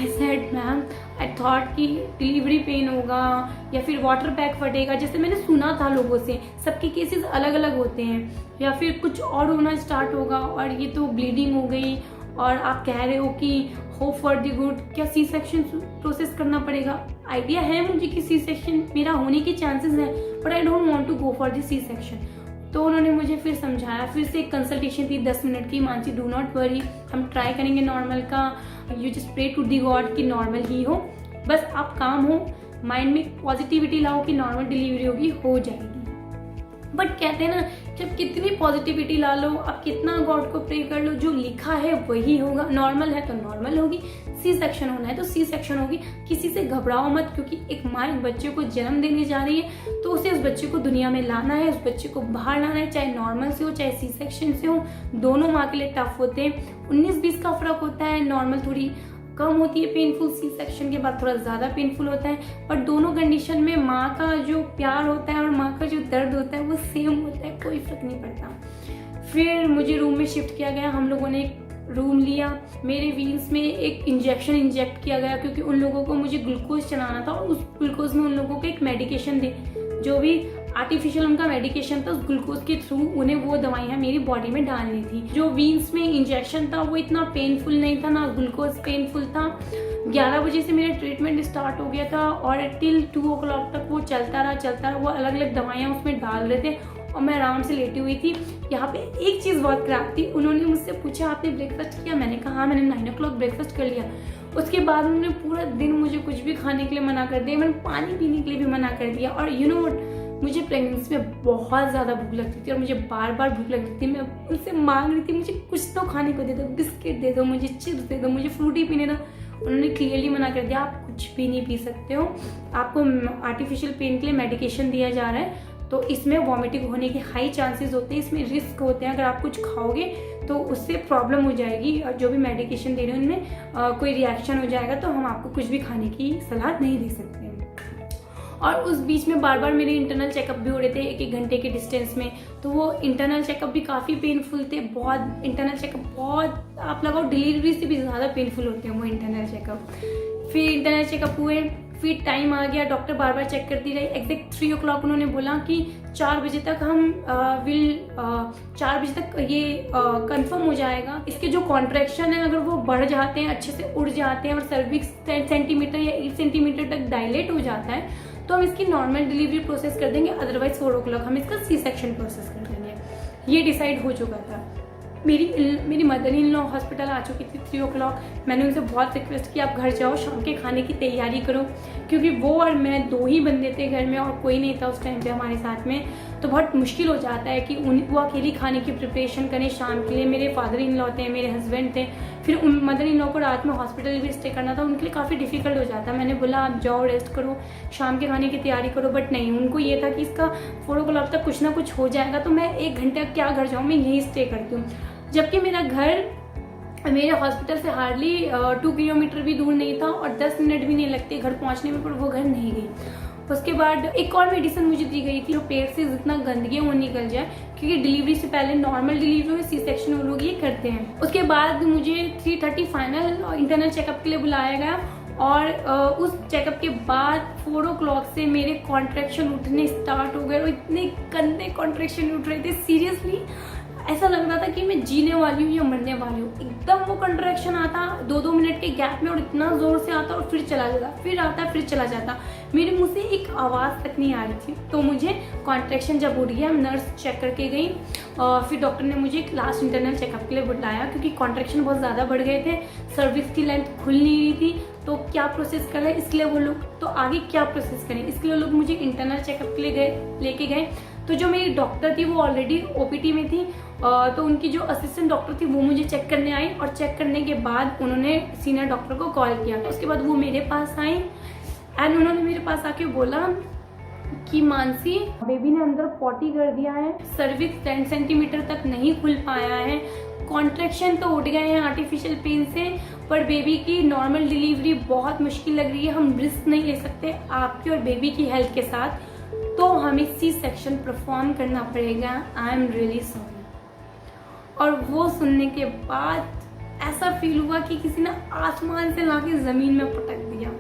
I said ma'am I thought कि डिलीवरी पेन होगा या फिर वाटर पैक फटेगा, जैसे मैंने सुना था लोगों से, सबके केसेस अलग अलग होते हैं, या फिर कुछ और होना स्टार्ट होगा और ये तो ब्लीडिंग हो गई और आप कह रहे हो कि होप फॉर द गुड, क्या सी सेक्शन प्रोसेस करना पड़ेगा। आइडिया है मुझे कि सी सेक्शन मेरा होने के चांसेस हैं but I don't want to go for the C section. तो उन्होंने मुझे फिर समझाया, फिर से एक कंसल्टेशन थी 10 मिनट की। मानसी डू नॉट वरी, हम ट्राई करेंगे नॉर्मल का, you just pray to the God कि नॉर्मल ही हो, बस आप काम हो, माइंड में पॉजिटिविटी लाओ कि नॉर्मल डिलीवरी होगी, हो जाएगी। बट कहते हैं ना कि आप कितनी पॉजिटिविटी ला लो, आप कितना गॉड को प्रे कर लो, जो लिखा है वही होगा। नॉर्मल है तो नॉर्मल होगी, सी सेक्शन होना है तो सी सेक्शन होगी। किसी से घबराओ मत, क्योंकि एक माँ एक बच्चे को जन्म देने जा रही है तो उसे उस बच्चे को दुनिया में लाना है, उस बच्चे को बाहर लाना है, चाहे नॉर्मल से हो चाहे सी सेक्शन से हो। दोनों माँ के लिए टफ होते हैं, 19-20 का फर्क होता है। नॉर्मल थोड़ी कम होती है पेनफुल, सी सेक्शन के बाद थोड़ा ज़्यादा पेनफुल होता है, पर दोनों कंडीशन में माँ का जो प्यार होता है और माँ का जो दर्द होता है वो सेम होता है, कोई फर्क नहीं पड़ता। फिर मुझे रूम में शिफ्ट किया गया, हम लोगों ने एक रूम लिया, मेरे वीन्स में एक इंजेक्शन इंजेक्ट किया गया क्योंकि उन लोगों को मुझे ग्लूकोज चलाना था और उस ग्लूकोज में उन लोगों को एक मेडिकेशन दे, जो भी आर्टिफिशियल उनका मेडिकेशन था, उस ग्लूकोज के थ्रू उन्हें वो दवाइयाँ मेरी बॉडी में डालनी थी। जो वीन्स में इंजेक्शन था वो इतना पेनफुल नहीं था, ना ग्लूकोज पेनफुल था। 11 बजे से मेरा ट्रीटमेंट स्टार्ट हो गया था और टिल 2 o'clock तक वो चलता रहा। वो अलग अलग दवाइयाँ उसमें डाल रहे थे और मैं आराम से लेटी हुई थी। यहाँ पे एक चीज़ बहुत खराब थी, उन्होंने मुझसे पूछा आपने ब्रेकफास्ट किया? मैंने कहा हाँ मैंने 9 o'clock ब्रेकफास्ट कर लिया। उसके बाद उन्होंने पूरा दिन मुझे कुछ भी खाने के लिए मना कर दिया, मैंने पानी पीने के लिए भी मना कर दिया। और यू नो व्हाट, मुझे प्रेगनेंसी में बहुत ज़्यादा भूख लगती थी और मुझे बार बार भूख लगती थी। मैं उनसे मांग रही थी मुझे कुछ तो खाने को दे दो, बिस्किट दे दो, मुझे चिप्स दे दो, मुझे फ्रूटी पीने दो। उन्होंने क्लियरली मना कर दिया, आप कुछ भी नहीं पी सकते हो, आपको आर्टिफिशियल पेन के लिए मेडिकेशन दिया जा रहा है, तो इसमें वॉमिटिंग होने के हाई चांसेस होते हैं, इसमें रिस्क होते हैं। अगर आप कुछ खाओगे तो उससे प्रॉब्लम हो जाएगी और जो भी मेडिकेशन दे रहे हैं उनमें कोई रिएक्शन हो जाएगा, तो हम आपको कुछ भी खाने की सलाह नहीं दे सकते। और उस बीच में बार बार मेरे इंटरनल चेकअप भी हो रहे थे 1-1 घंटे के डिस्टेंस में। तो वो इंटरनल चेकअप भी काफ़ी पेनफुल थे, बहुत इंटरनल चेकअप, बहुत आप लगाओ डिलीवरी से भी ज़्यादा पेनफुल होते हैं वो इंटरनल चेकअप। फिर इंटरनल चेकअप हुए, फिर टाइम आ गया, डॉक्टर बार बार चेक करती रही। एग्जैक्ट 3 o'clock उन्होंने बोला कि 4 बजे तक हम 4 बजे तक ये कंफर्म हो जाएगा। इसके जो कॉन्ट्रैक्शन है अगर वो बढ़ जाते हैं, अच्छे से उड़ जाते हैं और सर्विक्स 10 सेंटीमीटर या 8 सेंटीमीटर तक डायलेट हो जाता है तो हम इसकी नॉर्मल डिलीवरी प्रोसेस कर देंगे, अदरवाइज 4 o'clock हम इसका सी सेक्शन प्रोसेस कर देंगे। ये डिसाइड हो चुका था। मेरी मदर इन लॉ हॉस्पिटल आ चुकी थी 3 o'clock। मैंने उनसे बहुत रिक्वेस्ट की आप घर जाओ, शाम के खाने की तैयारी करो, क्योंकि वो और मैं 2 ही बंदे थे घर में और कोई नहीं था उस टाइम पे हमारे साथ में। तो बहुत मुश्किल हो जाता है कि वो अकेली खाने की प्रिपरेशन करें शाम के लिए। मेरे फादर इन लॉ थे, मेरे हस्बैंड थे, फिर मदर इन लॉ को रात में हॉस्पिटल भी स्टे करना था, उनके लिए काफ़ी डिफिकल्ट हो जाता। मैंने बोला आप जाओ, रेस्ट करो, शाम के खाने की तैयारी करो, बट नहीं, उनको ये था कि इसका 4 o'clock तक कुछ ना कुछ हो जाएगा, तो मैं 1 घंटे क्या घर जाऊँ, मैं यहीं स्टे करती हूँ। जबकि मेरा घर मेरे हॉस्पिटल से हार्डली 2 किलोमीटर भी दूर नहीं था और 10 मिनट भी नहीं लगते घर पहुंचने में, पर वो घर नहीं गई। उसके बाद एक और मेडिसिन मुझे दी गई थी जो पेट से जितना गंदगी वो निकल जाए, क्योंकि डिलीवरी से पहले नॉर्मल डिलीवरी में सी सेक्शन वो लोग ये करते हैं। उसके बाद मुझे 3:30 फाइनल इंटरनल चेकअप के लिए बुलाया गया और उस चेकअप के बाद 4 o'clock से मेरे कॉन्ट्रैक्शन उठने स्टार्ट हो गए और इतने गंदे कॉन्ट्रैक्शन उठ रहे थे, सीरियसली ऐसा लग रहा था कि मैं जीने वाली हूँ या मरने वाली हूँ। एकदम वो कंट्रैक्शन आता 2-2 मिनट के गैप में और इतना जोर से आता और फिर चला जाता, फिर आता फिर चला जाता, मेरे मुंह से एक आवाज़ तक नहीं आ रही थी। तो मुझे कॉन्ट्रैक्शन जब उठ गया, नर्स चेक करके गई और फिर डॉक्टर ने मुझे लास्ट इंटरनल चेकअप के लिए बुलाया, क्योंकि कॉन्ट्रैक्शन बहुत ज़्यादा बढ़ गए थे, सर्विक्स की लेंथ खुल नहीं रही थी। तो क्या प्रोसेस करें इसके लिए वो लोग, तो आगे क्या प्रोसेस करें इसके लिए लोग मुझे इंटरनल चेकअप के लिए लेके गए। तो जो मेरी डॉक्टर थी वो ऑलरेडी ओपीटी में थी, तो उनकी जो असिस्टेंट डॉक्टर थी वो मुझे चेक करने आई और चेक करने के बाद उन्होंने सीनियर डॉक्टर को कॉल किया। उसके बाद वो मेरे पास आई एंड उन्होंने मेरे पास आके बोला कि मानसी, बेबी ने अंदर पॉटी कर दिया है, सर्विक्स 10 सेंटीमीटर तक नहीं खुल पाया है, कॉन्ट्रैक्शन तो उठ गए हैं आर्टिफिशियल पेन से, पर बेबी की नॉर्मल डिलीवरी बहुत मुश्किल लग रही है, हम रिस्क नहीं ले सकते आपकी और बेबी की हेल्थ के साथ, तो हमें सी सेक्शन परफॉर्म करना पड़ेगा। I am really sorry. और वो सुनने के बाद ऐसा फील हुआ कि किसी ने आसमान से लाके ज़मीन में पटक दिया,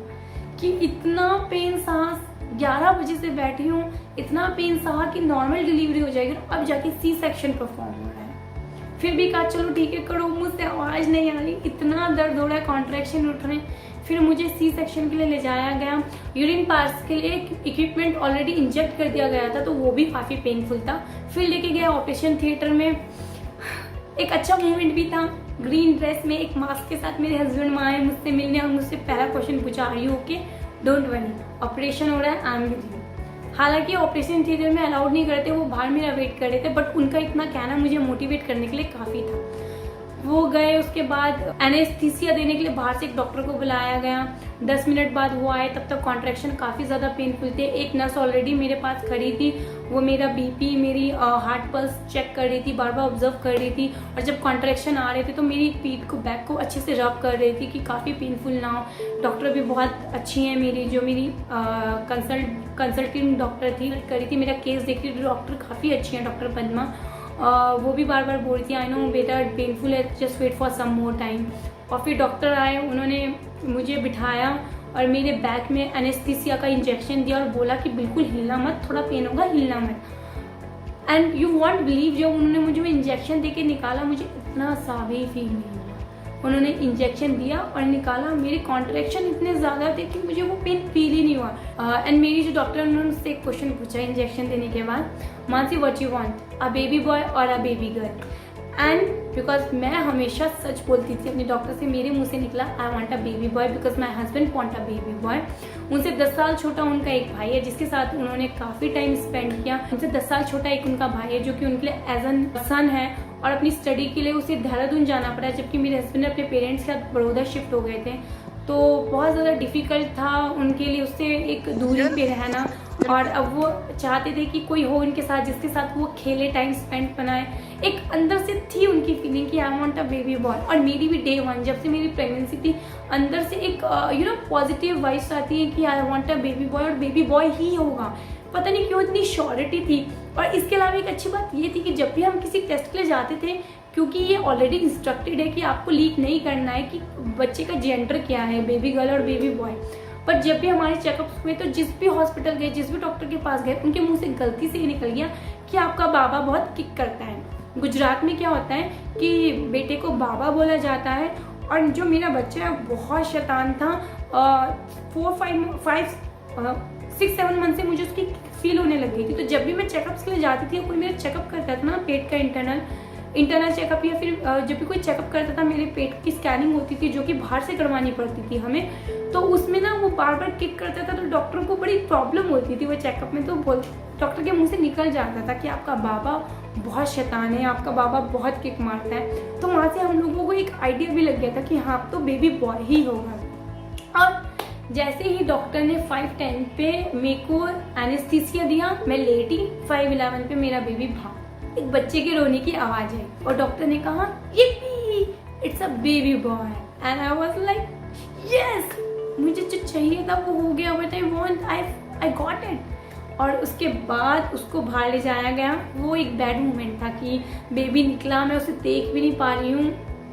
कि इतना पेन सहा, 11 बजे से बैठी हूँ, इतना पेन सहा कि नॉर्मल डिलीवरी हो जाएगी, अब जाके सी सेक्शन परफॉर्म हो रहा है। फिर भी कहा चलो ठीक है करो, मुझसे आवाज़ नहीं आ रही, इतना दर्द हो रहा है, कॉन्ट्रैक्शन उठ रहे हैं। फिर मुझे सी सेक्शन के लिए ले जाया गया। यूरिन पास के लिए इक्विपमेंट ऑलरेडी इंजेक्ट कर दिया गया था, तो वो भी काफ़ी पेनफुल था। फिर लेके गया ऑपरेशन थिएटर में। एक अच्छा मोमेंट भी था, ग्रीन ड्रेस में एक मास्क के साथ मेरे हस्बैंड वहाँ आए मुझसे मिलने और मुझसे पहला क्वेश्चन पूछा, are you okay, don't worry, operation हो रहा है, आई एम विद यू। हालांकि ऑपरेशन थिएटर में अलाउड नहीं करते, वो बाहर मेरा वेट कर रहे थे, बट उनका इतना कहना मुझे मोटिवेट करने के लिए काफ़ी था। वो गए, उसके बाद एनेस्थीसिया देने के लिए बाहर से एक डॉक्टर को बुलाया गया। 10 मिनट बाद वो आए, तब तक कॉन्ट्रैक्शन काफ़ी ज़्यादा पेनफुल थे। एक नर्स ऑलरेडी मेरे पास खड़ी थी, वो मेरा बीपी, मेरी हार्ट पल्स चेक कर रही थी, बार बार ऑब्जर्व कर रही थी, और जब कॉन्ट्रैक्शन आ रहे थे तो मेरी पीठ को, बैक को अच्छे से रब कर रही थी कि काफ़ी पेनफुल ना हो। डॉक्टर भी बहुत अच्छी हैं मेरी, जो मेरी कंसल्टिंग डॉक्टर थी करी थी, मेरा केस देख रही थी डॉक्टर, काफ़ी अच्छी हैं डॉक्टर पद्मा। वो भी बार बार बोल रही थी, आई नो बेटा पेनफुल है, just wait for some more time. और फिर डॉक्टर आए, उन्होंने मुझे बिठाया और मेरे बैक में एनेस्थीसिया का इंजेक्शन दिया और बोला कि बिल्कुल हिलना मत, थोड़ा पेन होगा, हिलना मत। एंड यू वॉन्ट बिलीव, जब उन्होंने मुझे वो इंजेक्शन दे के निकाला, मुझे इतना सा भी फील नहीं हुआ। उन्होंने इंजेक्शन दिया और निकाला, मेरे कॉन्ट्रैक्शन इतने ज़्यादा थे कि मुझे वो पेन फील ही नहीं हुआ। एंड मेरी जो डॉक्टर, उन्होंने मुझसे एक क्वेश्चन पूछा इंजेक्शन देने के बाद, Mansi what you want, a baby boy और a baby girl. And because मैं हमेशा सच बोलती थी अपने डॉक्टर से, मेरे मुंह से निकला I want a baby boy because my husband want a baby boy. उनसे 10 साल छोटा उनका एक भाई है जिसके साथ उन्होंने काफ़ी टाइम स्पेंड किया। उनसे 10 साल छोटा एक उनका भाई है जो कि उनके लिए एज एन सन है, और अपनी स्टडी के लिए उसे देहरादून जाना पड़ा, जबकि मेरे हस्बैंड अपने पेरेंट्स के साथ बड़ौदा शिफ्ट हो गए थे। तो बहुत ज़्यादा डिफ़िकल्ट था उनके लिए उससे एक दूरी पे रहना। और अब वो चाहते थे कि कोई हो उनके साथ जिसके साथ वो खेले, टाइम स्पेंड बनाए। एक अंदर से थी उनकी फीलिंग कि I want a baby boy. और मेरी भी डे वन जब से मेरी प्रेगनेंसी थी, अंदर से एक पॉजिटिव वाइब्स आती है कि I want a baby boy और बेबी बॉय ही होगा। पता नहीं क्यों इतनी श्योरिटी थी। और इसके अलावा एक अच्छी बात ये थी कि जब भी हम किसी टेस्ट के लिए जाते थे, क्योंकि ये ऑलरेडी इंस्ट्रक्टेड है कि आपको लीक नहीं करना है कि बच्चे का जेंडर क्या है, बेबी गर्ल और बेबी बॉय। पर जब भी हमारे चेकअप्स हुए तो जिस भी हॉस्पिटल गए, जिस भी डॉक्टर के पास गए, उनके मुंह से गलती से ये निकल गया कि आपका बाबा बहुत किक करता है। गुजरात में क्या होता है कि बेटे को बाबा बोला जाता है। और जो मेरा बच्चा है बहुत शैतान था। 6-7 मंथ से मुझे उसकी फील होने लग गई थी। तो जब भी मैं चेकअप्स के लिए जाती थी, कोई मेरा चेकअप करता था ना, पेट का इंटरनल चेकअप, या फिर जब भी कोई चेकअप करता था, मेरे पेट की स्कैनिंग होती थी जो कि बाहर से करवानी पड़ती थी हमें, तो उसमें ना वो बार बार किक करता था। तो डॉक्टर को बड़ी प्रॉब्लम होती थी वो चेकअप में। तो डॉक्टर के मुंह से निकल जाता था कि आपका बाबा बहुत शैतान है, आपका बाबा बहुत किक मारता है। तो वहाँ से हम लोगों को एक आइडिया भी लग गया था कि हाँ, तो बेबी बॉय ही होगा। और जैसे ही डॉक्टर ने 5:10 पे मेरे को एनेस्थीसिया दिया, मैं लेटी, 5:11 पे मेरा बेबी भागा। एक बच्चे के रोने की आवाज आई और डॉक्टर ने कहा yippee, it's a baby boy. And I was like yes, मुझे जो चाहिए था वो हो गया, बट आई गॉट इट। और उसके बाद उसको बाहर ले जाया गया। वो एक बैड मोमेंट था कि बेबी निकला, मैं उसे देख भी नहीं पा रही हूँ,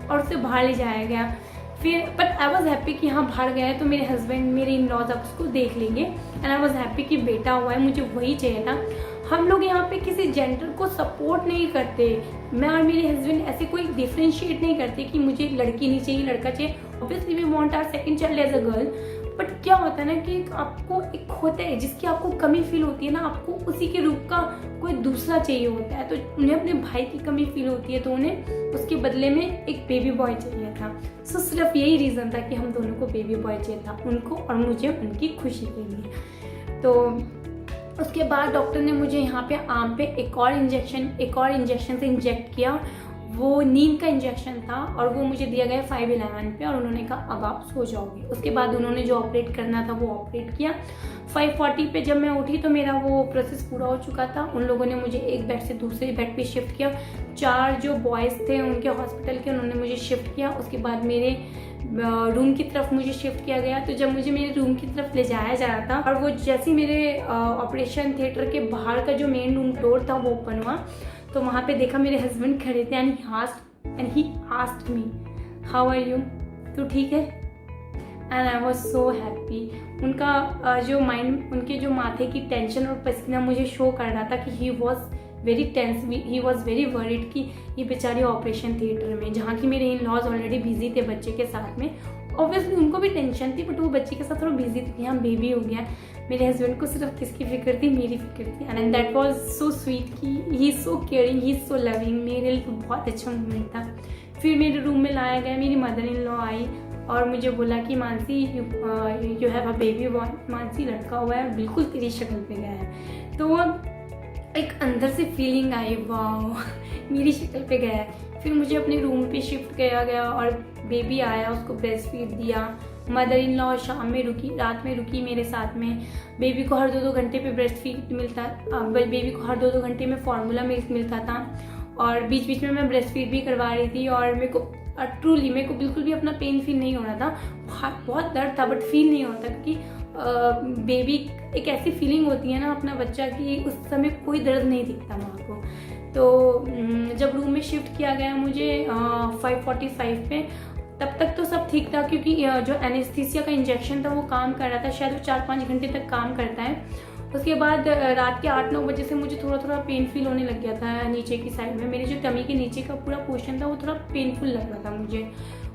और उसे बाहर ले जाया गया। फिर बट आई वॉज हैप्पी कि हाँ बाहर गया है तो मेरे हस्बैंड, मेरे इन लॉज अब उसको देख लेंगे। एंड आई वॉज हैप्पी कि बेटा हुआ है, मुझे वही चाहिए था। हम लोग यहाँ पे किसी जेंडर को सपोर्ट नहीं करते। मैं और मेरे हस्बैंड ऐसे कोई डिफ्रेंशिएट नहीं करते कि मुझे लड़की नहीं चाहिए, लड़का चाहिए। Obviously we want our second child as a girl. But क्या होता है ना कि आपको एक होता है जिसकी आपको कमी फील होती है ना, आपको उसी के रूप का कोई दूसरा चाहिए होता है। तो उन्हें अपने भाई की कमी फील होती है, तो उन्हें उसके बदले में एक बेबी बॉय चाहिए था। सो सिर्फ यही रीज़न था कि हम दोनों को बेबी बॉय चाहिए था, उनको और मुझे, उनकी खुशी के लिए। तो उसके बाद डॉक्टर ने मुझे यहाँ पे आर्म पे एक और इंजेक्शन से इंजेक्ट किया। वो नींद का इंजेक्शन था और वो मुझे दिया गया 5:11 पे, और उन्होंने कहा अब आप सो जाओगे। उसके बाद उन्होंने जो ऑपरेट करना था वो ऑपरेट किया। 5:40 पे जब मैं उठी तो मेरा वो प्रोसेस पूरा हो चुका था। उन लोगों ने मुझे एक बेड से दूसरे बेड पे शिफ्ट किया। 4 जो बॉयज़ थे उनके हॉस्पिटल के, उन्होंने मुझे शिफ्ट किया। उसके बाद मेरे रूम की तरफ मुझे शिफ्ट किया गया। तो जब मुझे मेरे रूम की तरफ ले जाया जा रहा था, और वो जैसे मेरे ऑपरेशन थिएटर के बाहर का जो मेन रूम डोर था वो ओपन हुआ, तो वहाँ पे देखा मेरे हस्बैंड खड़े थे। And he asked me how are you, तो ठीक है। And I was so happy. उनका जो माइंड, उनके जो माथे की टेंशन और पसीना मुझे शो कर रहा था कि he was very tense, he was very worried कि ये बेचारे ऑपरेशन थिएटर में, जहाँ की मेरे इन लॉज ऑलरेडी बिजी थे बच्चे के साथ में। ऑब्वियसली उनको भी टेंशन थी, बट वो बच्चे के साथ थोड़ा बिजी थे, यहाँ बेबी हो गया। मेरे हस्बैंड को सिर्फ किसकी फिक्र थी, मेरी फिक्र थी। And that was so sweet कि he is so caring, he is so loving. मेरे लिए तो बहुत अच्छा मोमेंट था। फिर मेरे रूम में लाया गया, मेरी मदर इन लॉ आई और मुझे बोला कि Mansi you have a baby boy, Mansi लड़का हुआ है, बिल्कुल तेरी शक्ल पे गया है। तो एक अंदर से फीलिंग आई, वाह मेरी शक्ल पे गया है। फिर मुझे अपने रूम पे शिफ्ट किया गया और बेबी आया, उसको ब्रेस्ट फीड दिया। मदर इन लॉ शाम में रुकी, रात में रुकी मेरे साथ में। बेबी को हर 2-2 घंटे पे ब्रेस्ट फीड मिलता, बेबी को हर 2-2 घंटे में फार्मूला मिल्क मिलता था, और बीच बीच में मैं ब्रेस्ट फीड भी करवा रही थी। और मेरे को ट्रूली मेरे को बिल्कुल भी अपना पेन फील नहीं हो रहा था। बहुत दर्द था बट फील नहीं होता, क्योंकि बेबी एक ऐसी फीलिंग होती है ना अपना बच्चा की, उस समय कोई दर्द नहीं दिखता माँ को। तो जब रूम में शिफ्ट किया गया मुझे 5:45 पे, तब तक तो सब ठीक था, क्योंकि जो एनेस्थीसिया का इंजेक्शन था वो काम कर रहा था, शायद वो 4-5 घंटे तक काम करता है। उसके बाद रात के 8-9 बजे से मुझे थोड़ा थोड़ा पेन फील होने लग गया था नीचे की साइड में। मेरे जो टमी के नीचे का पूरा पोर्शन था वो थोड़ा पेनफुल लग रहा था मुझे।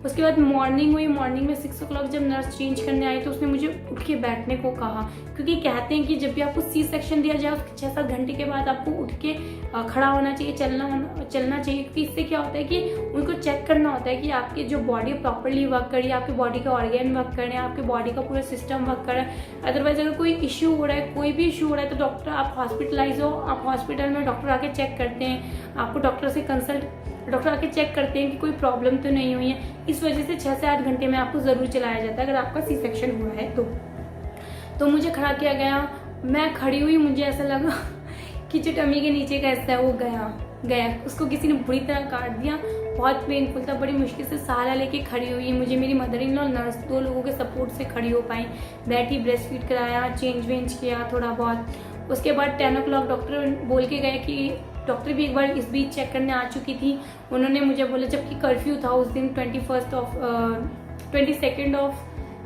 उसके बाद मॉर्निंग हुई, मॉर्निंग में 6 o'clock जब नर्स चेंज करने आई तो उसने मुझे उठ के बैठने को कहा, क्योंकि कहते हैं कि जब भी आपको सी सेक्शन दिया जाए उसके 6-7 घंटे के बाद आपको उठ के खड़ा होना चाहिए, चलना चाहिए, क्योंकि इससे क्या होता है कि उनको चेक करना होता है कि आपकी जो बॉडी प्रॉपरली वर्क कर रही है, आपकी बॉडी का ऑर्गन वर्क कर रहे हैं, आपके बॉडी का पूरा सिस्टम वर्क कर रहा है। अदरवाइज अगर कोई इश्यू हो रहा है, कोई भी इशू हो रहा है, तो डॉक्टर, आप हॉस्पिटलाइज हो, आप हॉस्पिटल में डॉक्टर आके चेक करते हैं, आपको डॉक्टर से कंसल्ट डॉक्टर आके चेक करते हैं कि कोई प्रॉब्लम तो नहीं हुई है। इस वजह से 6 से 8 घंटे में आपको ज़रूर चलाया जाता है अगर आपका सी सेक्शन हुआ है तो मुझे खड़ा किया गया। मैं खड़ी हुई, मुझे ऐसा लगा कि जो टमी के नीचे का हिस्सा है वो गया, उसको किसी ने बुरी तरह काट दिया। बहुत पेनफुल था, बड़ी मुश्किल से सहारा लेके खड़ी हुई। मुझे मेरी मदर इन लॉ नर्स 2 लोगों के सपोर्ट से खड़ी हो पाई। बैठी, ब्रेस्ट फीड कराया, चेंज वेंज किया थोड़ा बहुत। उसके बाद 10 o'clock डॉक्टर बोल के गए कि डॉक्टर भी एक बार इस बीच चेक करने आ चुकी थी। उन्होंने मुझे बोला, जबकि कर्फ्यू था उस दिन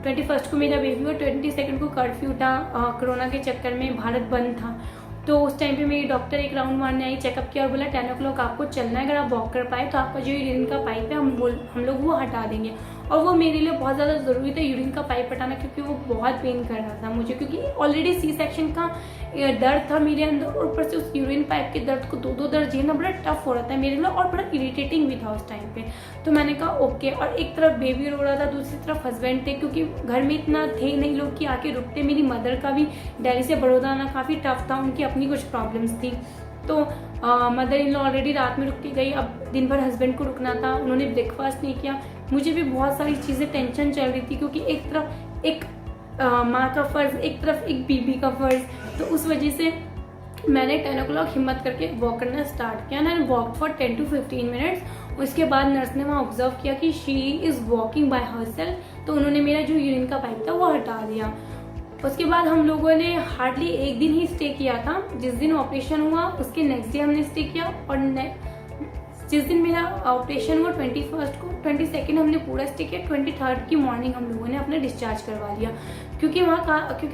21st को मेरा बेबी हुआ, 22nd को कर्फ्यू था। कोरोना के चक्कर में भारत बंद था। तो उस टाइम पे मेरी डॉक्टर एक राउंड मारने आई, चेकअप किया और बोला 10 o'clock आपको चलना है। अगर आप वॉक कर पाए तो आपका जो यूरिन का पाइप है हम लोग वो हटा देंगे। और वो मेरे लिए बहुत ज़्यादा ज़रूरी था यूरिन का पाइप हटाना, क्योंकि वो बहुत पेन कर रहा था मुझे, क्योंकि ऑलरेडी सी सेक्शन का दर्द था मेरे अंदर और ऊपर से उस यूरिन पाइप के दर्द को 2 दर्द झेलना बड़ा टफ हो रहा था मेरे लिए और बड़ा इरिटेटिंग भी था उस टाइम पे। तो मैंने कहा ओके। और एक तरफ बेबी रो रहा था, दूसरी तरफ हस्बैंड थे, क्योंकि घर में इतना थे नहीं लोग कि आके रुकते। मेरी मदर का भी दिल्ली से बड़ौदा आना काफ़ी टफ था, उनकी अपनी कुछ प्रॉब्लम्स थी। तो मदर इन लॉ ऑलरेडी रात में रुक के गई, अब दिन भर हस्बैंड को रुकना था। उन्होंने ब्रेकफास्ट नहीं किया। मुझे भी बहुत सारी चीज़ें टेंशन चल रही थी, क्योंकि एक तरफ एक माँ का फ़र्ज़, एक तरफ एक बीबी का फ़र्ज़। तो उस वजह से मैंने 10 o'clock हिम्मत करके वॉक करना स्टार्ट किया। मैंने वॉक फॉर 10 to 15 मिनट्स। उसके बाद नर्स ने वहाँ ऑब्जर्व किया कि she is walking by herself, तो उन्होंने मेरा जो यूरिन का पाइप था वो हटा दिया। उसके बाद हम लोगों ने हार्डली एक दिन ही स्टे किया था। जिस दिन ऑपरेशन हुआ उसके नेक्स्ट डे हमने स्टे किया, और जिस दिन मेरा ऑपरेशन हुआ 21st को, 22nd हमने पूरा स्टे किया। 23rd की मॉर्निंग हम लोगों ने अपना डिस्चार्ज करवा लिया, क्योंकि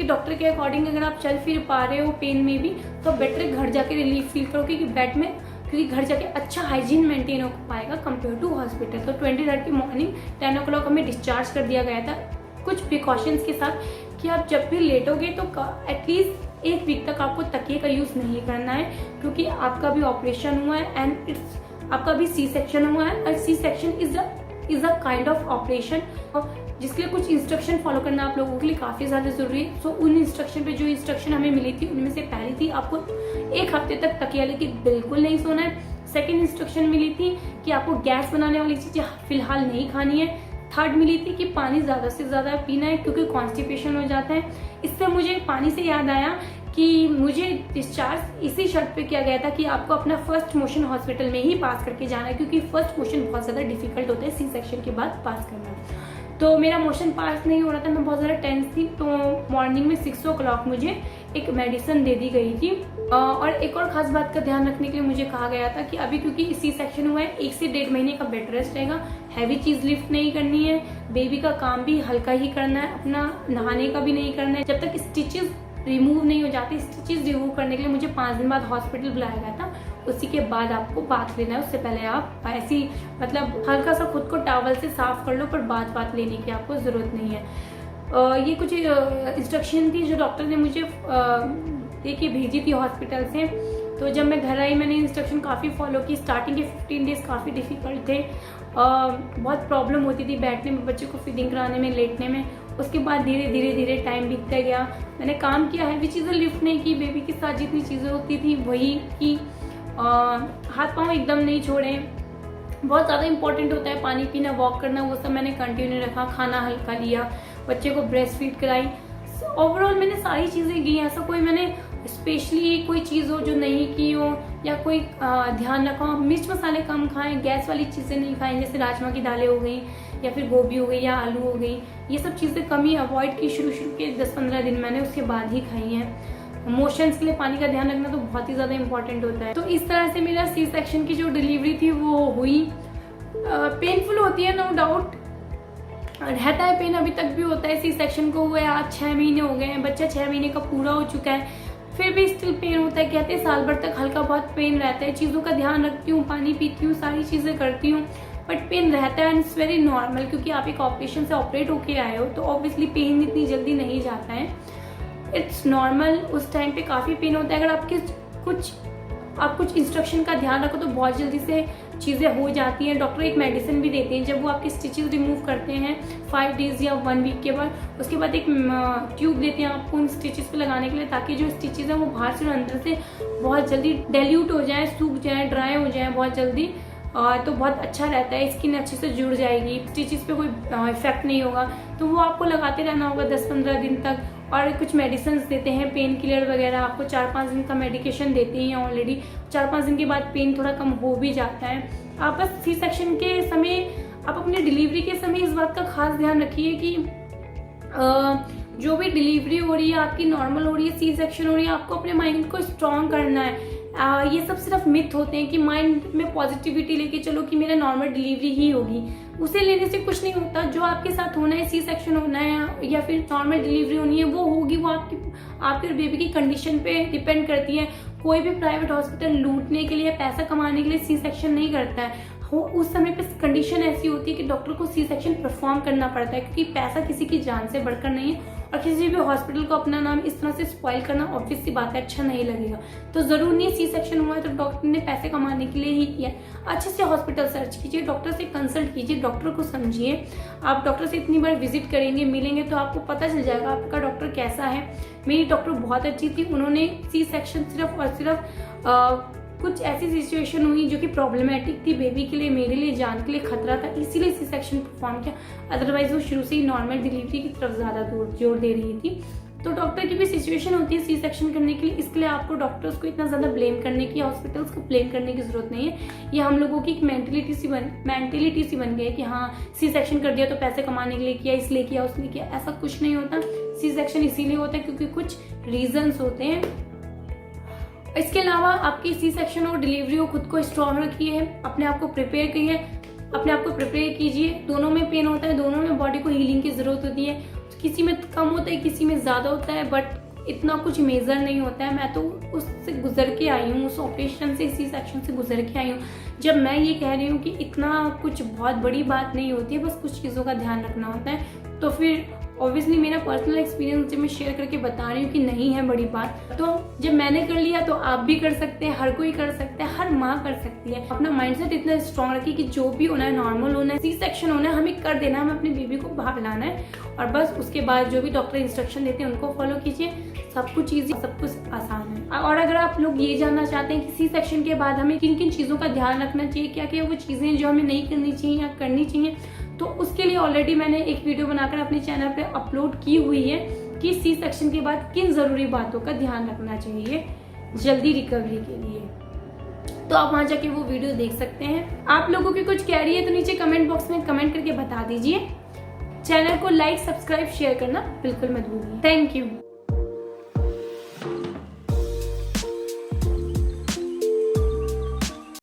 डॉक्टर के अकॉर्डिंग अगर आप चल फिर पा रहे हो पेन में भी तो बेटर घर जाके रिलीफ फील करो, क्योंकि बेड में, क्योंकि घर जाके अच्छा हाइजीन मेंटेन हो पाएगा कंपेयर टू हॉस्पिटल। तो 23rd की मॉर्निंग 10 o'clock हमें डिस्चार्ज कर दिया गया था, कुछ प्रिकॉशंस के साथ कि आप जब भी लेटोगे तो एटलीस्ट 1 वीक तक आपको तकिए का यूज़ नहीं करना है, क्योंकि आपका भी ऑपरेशन हुआ है एंड आपका भी सी सेक्शन हुआ है। और C section is a kind of operation जिसके लिए कुछ इंस्ट्रक्शन फॉलो करना आप लोगों के लिए काफ़ी ज़्यादा ज़रूरी है। सो उन इंस्ट्रक्शन पे जो इंस्ट्रक्शन हमें मिली थी उनमें से पहली थी आपको 1 हफ्ते तक तकिया लेके बिल्कुल नहीं सोना है। सेकेंड इंस्ट्रक्शन मिली थी कि आपको गैस बनाने वाली चीज़ें फिलहाल नहीं खानी है। थर्ड मिली थी कि पानी ज़्यादा से ज़्यादा पीना है, क्योंकि कॉन्स्टिपेशन हो जाता है। इससे मुझे पानी से याद आया कि मुझे डिस्चार्ज इसी शर्त पे किया गया था कि आपको अपना फर्स्ट मोशन हॉस्पिटल में ही पास करके जाना है, क्योंकि फर्स्ट मोशन बहुत ज़्यादा डिफिकल्ट होता है सी सेक्शन के बाद पास करना। तो मेरा मोशन पास नहीं हो रहा था, मैं बहुत ज़्यादा टेंस थी। तो मॉर्निंग में 6 o'clock मुझे एक मेडिसिन दे दी गई थी। और एक और ख़ास बात का ध्यान रखने के लिए मुझे कहा गया था कि अभी क्योंकि सी सेक्शन हुआ है 1 से 1.5 महीने का बेड रेस्ट रहेगा, हैवी चीज़ लिफ्ट नहीं करनी है, बेबी का काम भी हल्का ही करना है, अपना नहाने का भी नहीं करना है जब तक स्टिचेस रिमूव नहीं हो जाती। स्टिचेस रिमूव करने के लिए मुझे 5 दिन बाद हॉस्पिटल बुलाया गया था। उसी के बाद आपको बाथ लेना है, उससे पहले आप ऐसी मतलब हल्का सा खुद को टॉवल से साफ कर लो, पर बाथ लेने की आपको ज़रूरत नहीं है। ये कुछ इंस्ट्रक्शन थी जो डॉक्टर ने मुझे दे के भेजी थी हॉस्पिटल से। तो जब मैं घर आई मैंने इंस्ट्रक्शन काफ़ी फॉलो की। स्टार्टिंग के 15 डेज काफ़ी डिफिकल्ट थे, बहुत प्रॉब्लम होती थी बैठने में, बच्चे को फीडिंग कराने में, लेटने में। उसके बाद धीरे धीरे टाइम बीतता गया। मैंने काम किया, हैवी चीज़ें लिफ्ट नहीं की, बेबी के साथ जितनी चीज़ें होती थी वही की। हाथ पाँव एकदम नहीं छोड़े। बहुत ज़्यादा इंपॉर्टेंट होता है पानी पीना, वॉक करना, वो सब मैंने कंटिन्यू रखा। खाना हल्का लिया, बच्चे को ब्रेस्ट फीड कराई। ओवरऑल मैंने सारी चीज़ें की। ऐसा कोई मैंने स्पेशली कोई चीज़ हो जो नहीं की हो या कोई ध्यान रखा हो। मिर्च मसाले कम खाएं, गैस वाली चीज़ें नहीं खाएं, जैसे राजमा की दालें हो गई या फिर गोभी हो गई या आलू हो गई। ये सब चीज़ें कम ही अवॉइड की शुरू के 10-15 दिन मैंने, उसके बाद ही खाई हैं। मोशंस के लिए पानी का ध्यान रखना तो बहुत ही ज़्यादा इंपॉर्टेंट होता है। तो इस तरह से मेरा सी सेक्शन की जो डिलीवरी थी वो हुई। पेनफुल होती है, नो डाउट रहता है पेन, अभी तक भी होता है। सी सेक्शन को हुए आज 6 महीने हो गए हैं, बच्चा 6 महीने का पूरा हो चुका है, फिर भी स्टिल पेन होता है। कहते हैं साल भर तक हल्का बहुत पेन रहता है। चीज़ों का ध्यान रखती हूँ, पानी पीती हूँ, सारी चीज़ें करती हूँ, बट पेन रहता है एंड इट्स वेरी नॉर्मल, क्योंकि आप एक ऑपरेशन से ऑपरेट होके आए हो तो ऑब्वियसली पेन इतनी जल्दी नहीं जाता है। It's normal. उस टाइम पे काफ़ी पेन होता है। अगर आप कुछ इंस्ट्रक्शन का ध्यान रखो तो बहुत जल्दी से चीज़ें हो जाती हैं। डॉक्टर एक मेडिसिन भी देते हैं जब वो आपके स्टिचेस रिमूव करते हैं 5 डेज या 1 वीक के बाद। उसके बाद एक ट्यूब देते हैं आपको उन स्टिचेस पे लगाने के लिए, ताकि जो स्टिचेस हैं वो बाहर से और अंदर से बहुत जल्दी डाइल्यूट हो जाए, सूख जाए, ड्राई हो जाए बहुत जल्दी। तो बहुत अच्छा रहता है, स्किन अच्छे से जुड़ जाएगी, स्टिचेस पे कोई इफेक्ट नहीं होगा। तो वो आपको लगाते रहना होगा 10-15 दिन तक। और कुछ मेडिसिन देते हैं, पेन किलर वगैरह, आपको 4-5 दिन का मेडिकेशन देते हैं ऑलरेडी। 4-5 दिन के बाद पेन थोड़ा कम हो भी जाता है। आप बस सी सेक्शन के समय, आप अपने डिलीवरी के समय इस बात का खास ध्यान रखिए कि जो भी डिलीवरी हो रही है आपकी नॉर्मल हो रही है, सी सेक्शन हो रही है, आपको अपने माइंड को स्ट्रांग करना है। ये सब सिर्फ मिथ होते हैं कि माइंड में पॉजिटिविटी लेके चलो कि मेरा नॉर्मल डिलीवरी ही होगी, उसे लेने से कुछ नहीं होता। जो आपके साथ होना है, सी सेक्शन होना है या फिर नॉर्मल डिलीवरी होनी है, वो होगी। वो आपके और बेबी की कंडीशन पे डिपेंड करती है। कोई भी प्राइवेट हॉस्पिटल लूटने के लिए, पैसा कमाने के लिए सी सेक्शन नहीं करता है। उस समय पे कंडीशन ऐसी होती है कि डॉक्टर को सी सेक्शन परफॉर्म करना पड़ता है, क्योंकि पैसा किसी की जान से बढ़कर नहीं है। और किसी भी हॉस्पिटल को अपना नाम इस तरह से स्पॉइल करना ऑब्वियस सी बात है, अच्छा नहीं लगेगा। तो जरूर नहीं सी सेक्शन हुआ है तो डॉक्टर ने पैसे कमाने के लिए ही किया। अच्छे से हॉस्पिटल सर्च कीजिए, डॉक्टर से कंसल्ट कीजिए, डॉक्टर को समझिए। आप डॉक्टर से इतनी बार विजिट करेंगे, मिलेंगे, तो आपको पता चल जाएगा आपका डॉक्टर कैसा है। मेरी डॉक्टर बहुत अच्छी थी, उन्होंने सी सेक्शन सिर्फ और सिर्फ कुछ ऐसी सिचुएशन हुई जो कि प्रॉब्लमेटिक थी बेबी के लिए, मेरे लिए, जान के लिए खतरा था, इसीलिए सी सेक्शन परफॉर्म किया। अदरवाइज वो शुरू से ही नॉर्मल डिलीवरी की तरफ ज्यादा जोर दे रही थी। तो डॉक्टर की भी सिचुएशन होती है सी सेक्शन करने के लिए, इसके लिए आपको डॉक्टर्स को इतना ज्यादा ब्लेम करने की, हॉस्पिटल्स को ब्लेम करने की जरूरत नहीं है। ये हम लोगों की एक मेंटेलिटी सी बन गई है कि हाँ सी सेक्शन कर दिया तो पैसे कमाने के लिए किया, इसलिए किया, उसने किया। ऐसा कुछ नहीं होता। सी सेक्शन इसीलिए होता है क्योंकि कुछ रीजंस होते हैं। इसके अलावा आपकी सी सेक्शन और डिलीवरी हो, खुद को स्ट्रॉन्ग रखिए, अपने आप को प्रिपेयर करिए, अपने आप को प्रिपेयर कीजिए। दोनों में पेन होता है, दोनों में बॉडी को हीलिंग की जरूरत होती है। किसी में कम होता है, किसी में ज्यादा होता है, बट इतना कुछ मेजर नहीं होता है। मैं तो उससे गुजर के आई हूँ, उस ऑपरेशन से, सी सेक्शन से गुजर के आई हूँ। जब मैं ये कह रही हूँ कि इतना कुछ बहुत बड़ी बात नहीं होती है, बस कुछ चीज़ों का ध्यान रखना होता है। तो फिर ऑब्वियसली मेरा पर्सनल एक्सपीरियंस मैं शेयर करके बता रही हूँ कि नहीं है बड़ी बात। तो जब मैंने कर लिया तो आप भी कर सकते हैं, हर कोई कर सकता है, हर माँ कर सकती है। अपना माइंडसेट इतना स्ट्रांग रखिए कि जो भी होना है, नॉर्मल होना है, सी सेक्शन होना है, हमें कर देना है, हमें अपने बेबी को बाहर लाना है। और बस उसके बाद जो भी डॉक्टर इंस्ट्रक्शन देते हैं उनको फॉलो कीजिए। सब कुछ ईजी, सब कुछ आसान है। और अगर आप लोग ये जानना चाहते हैं कि सी सेक्शन के बाद हमें किन किन चीज़ों का ध्यान रखना चाहिए, क्या क्या वो चीज़ें जो हमें नहीं करनी चाहिए या करनी चाहिए, तो उसके लिए ऑलरेडी मैंने एक वीडियो बनाकर अपने चैनल पे अपलोड की हुई है कि सी सेक्शन के बाद किन जरूरी बातों का ध्यान रखना चाहिए जल्दी रिकवरी के लिए। तो आप वहां जाके वो वीडियो देख सकते हैं। आप लोगों की कुछ क्वेरी है तो नीचे कमेंट बॉक्स में कमेंट करके बता दीजिए। चैनल को लाइक, सब्सक्राइब, शेयर करना बिल्कुल मत भूलिए। Thank you.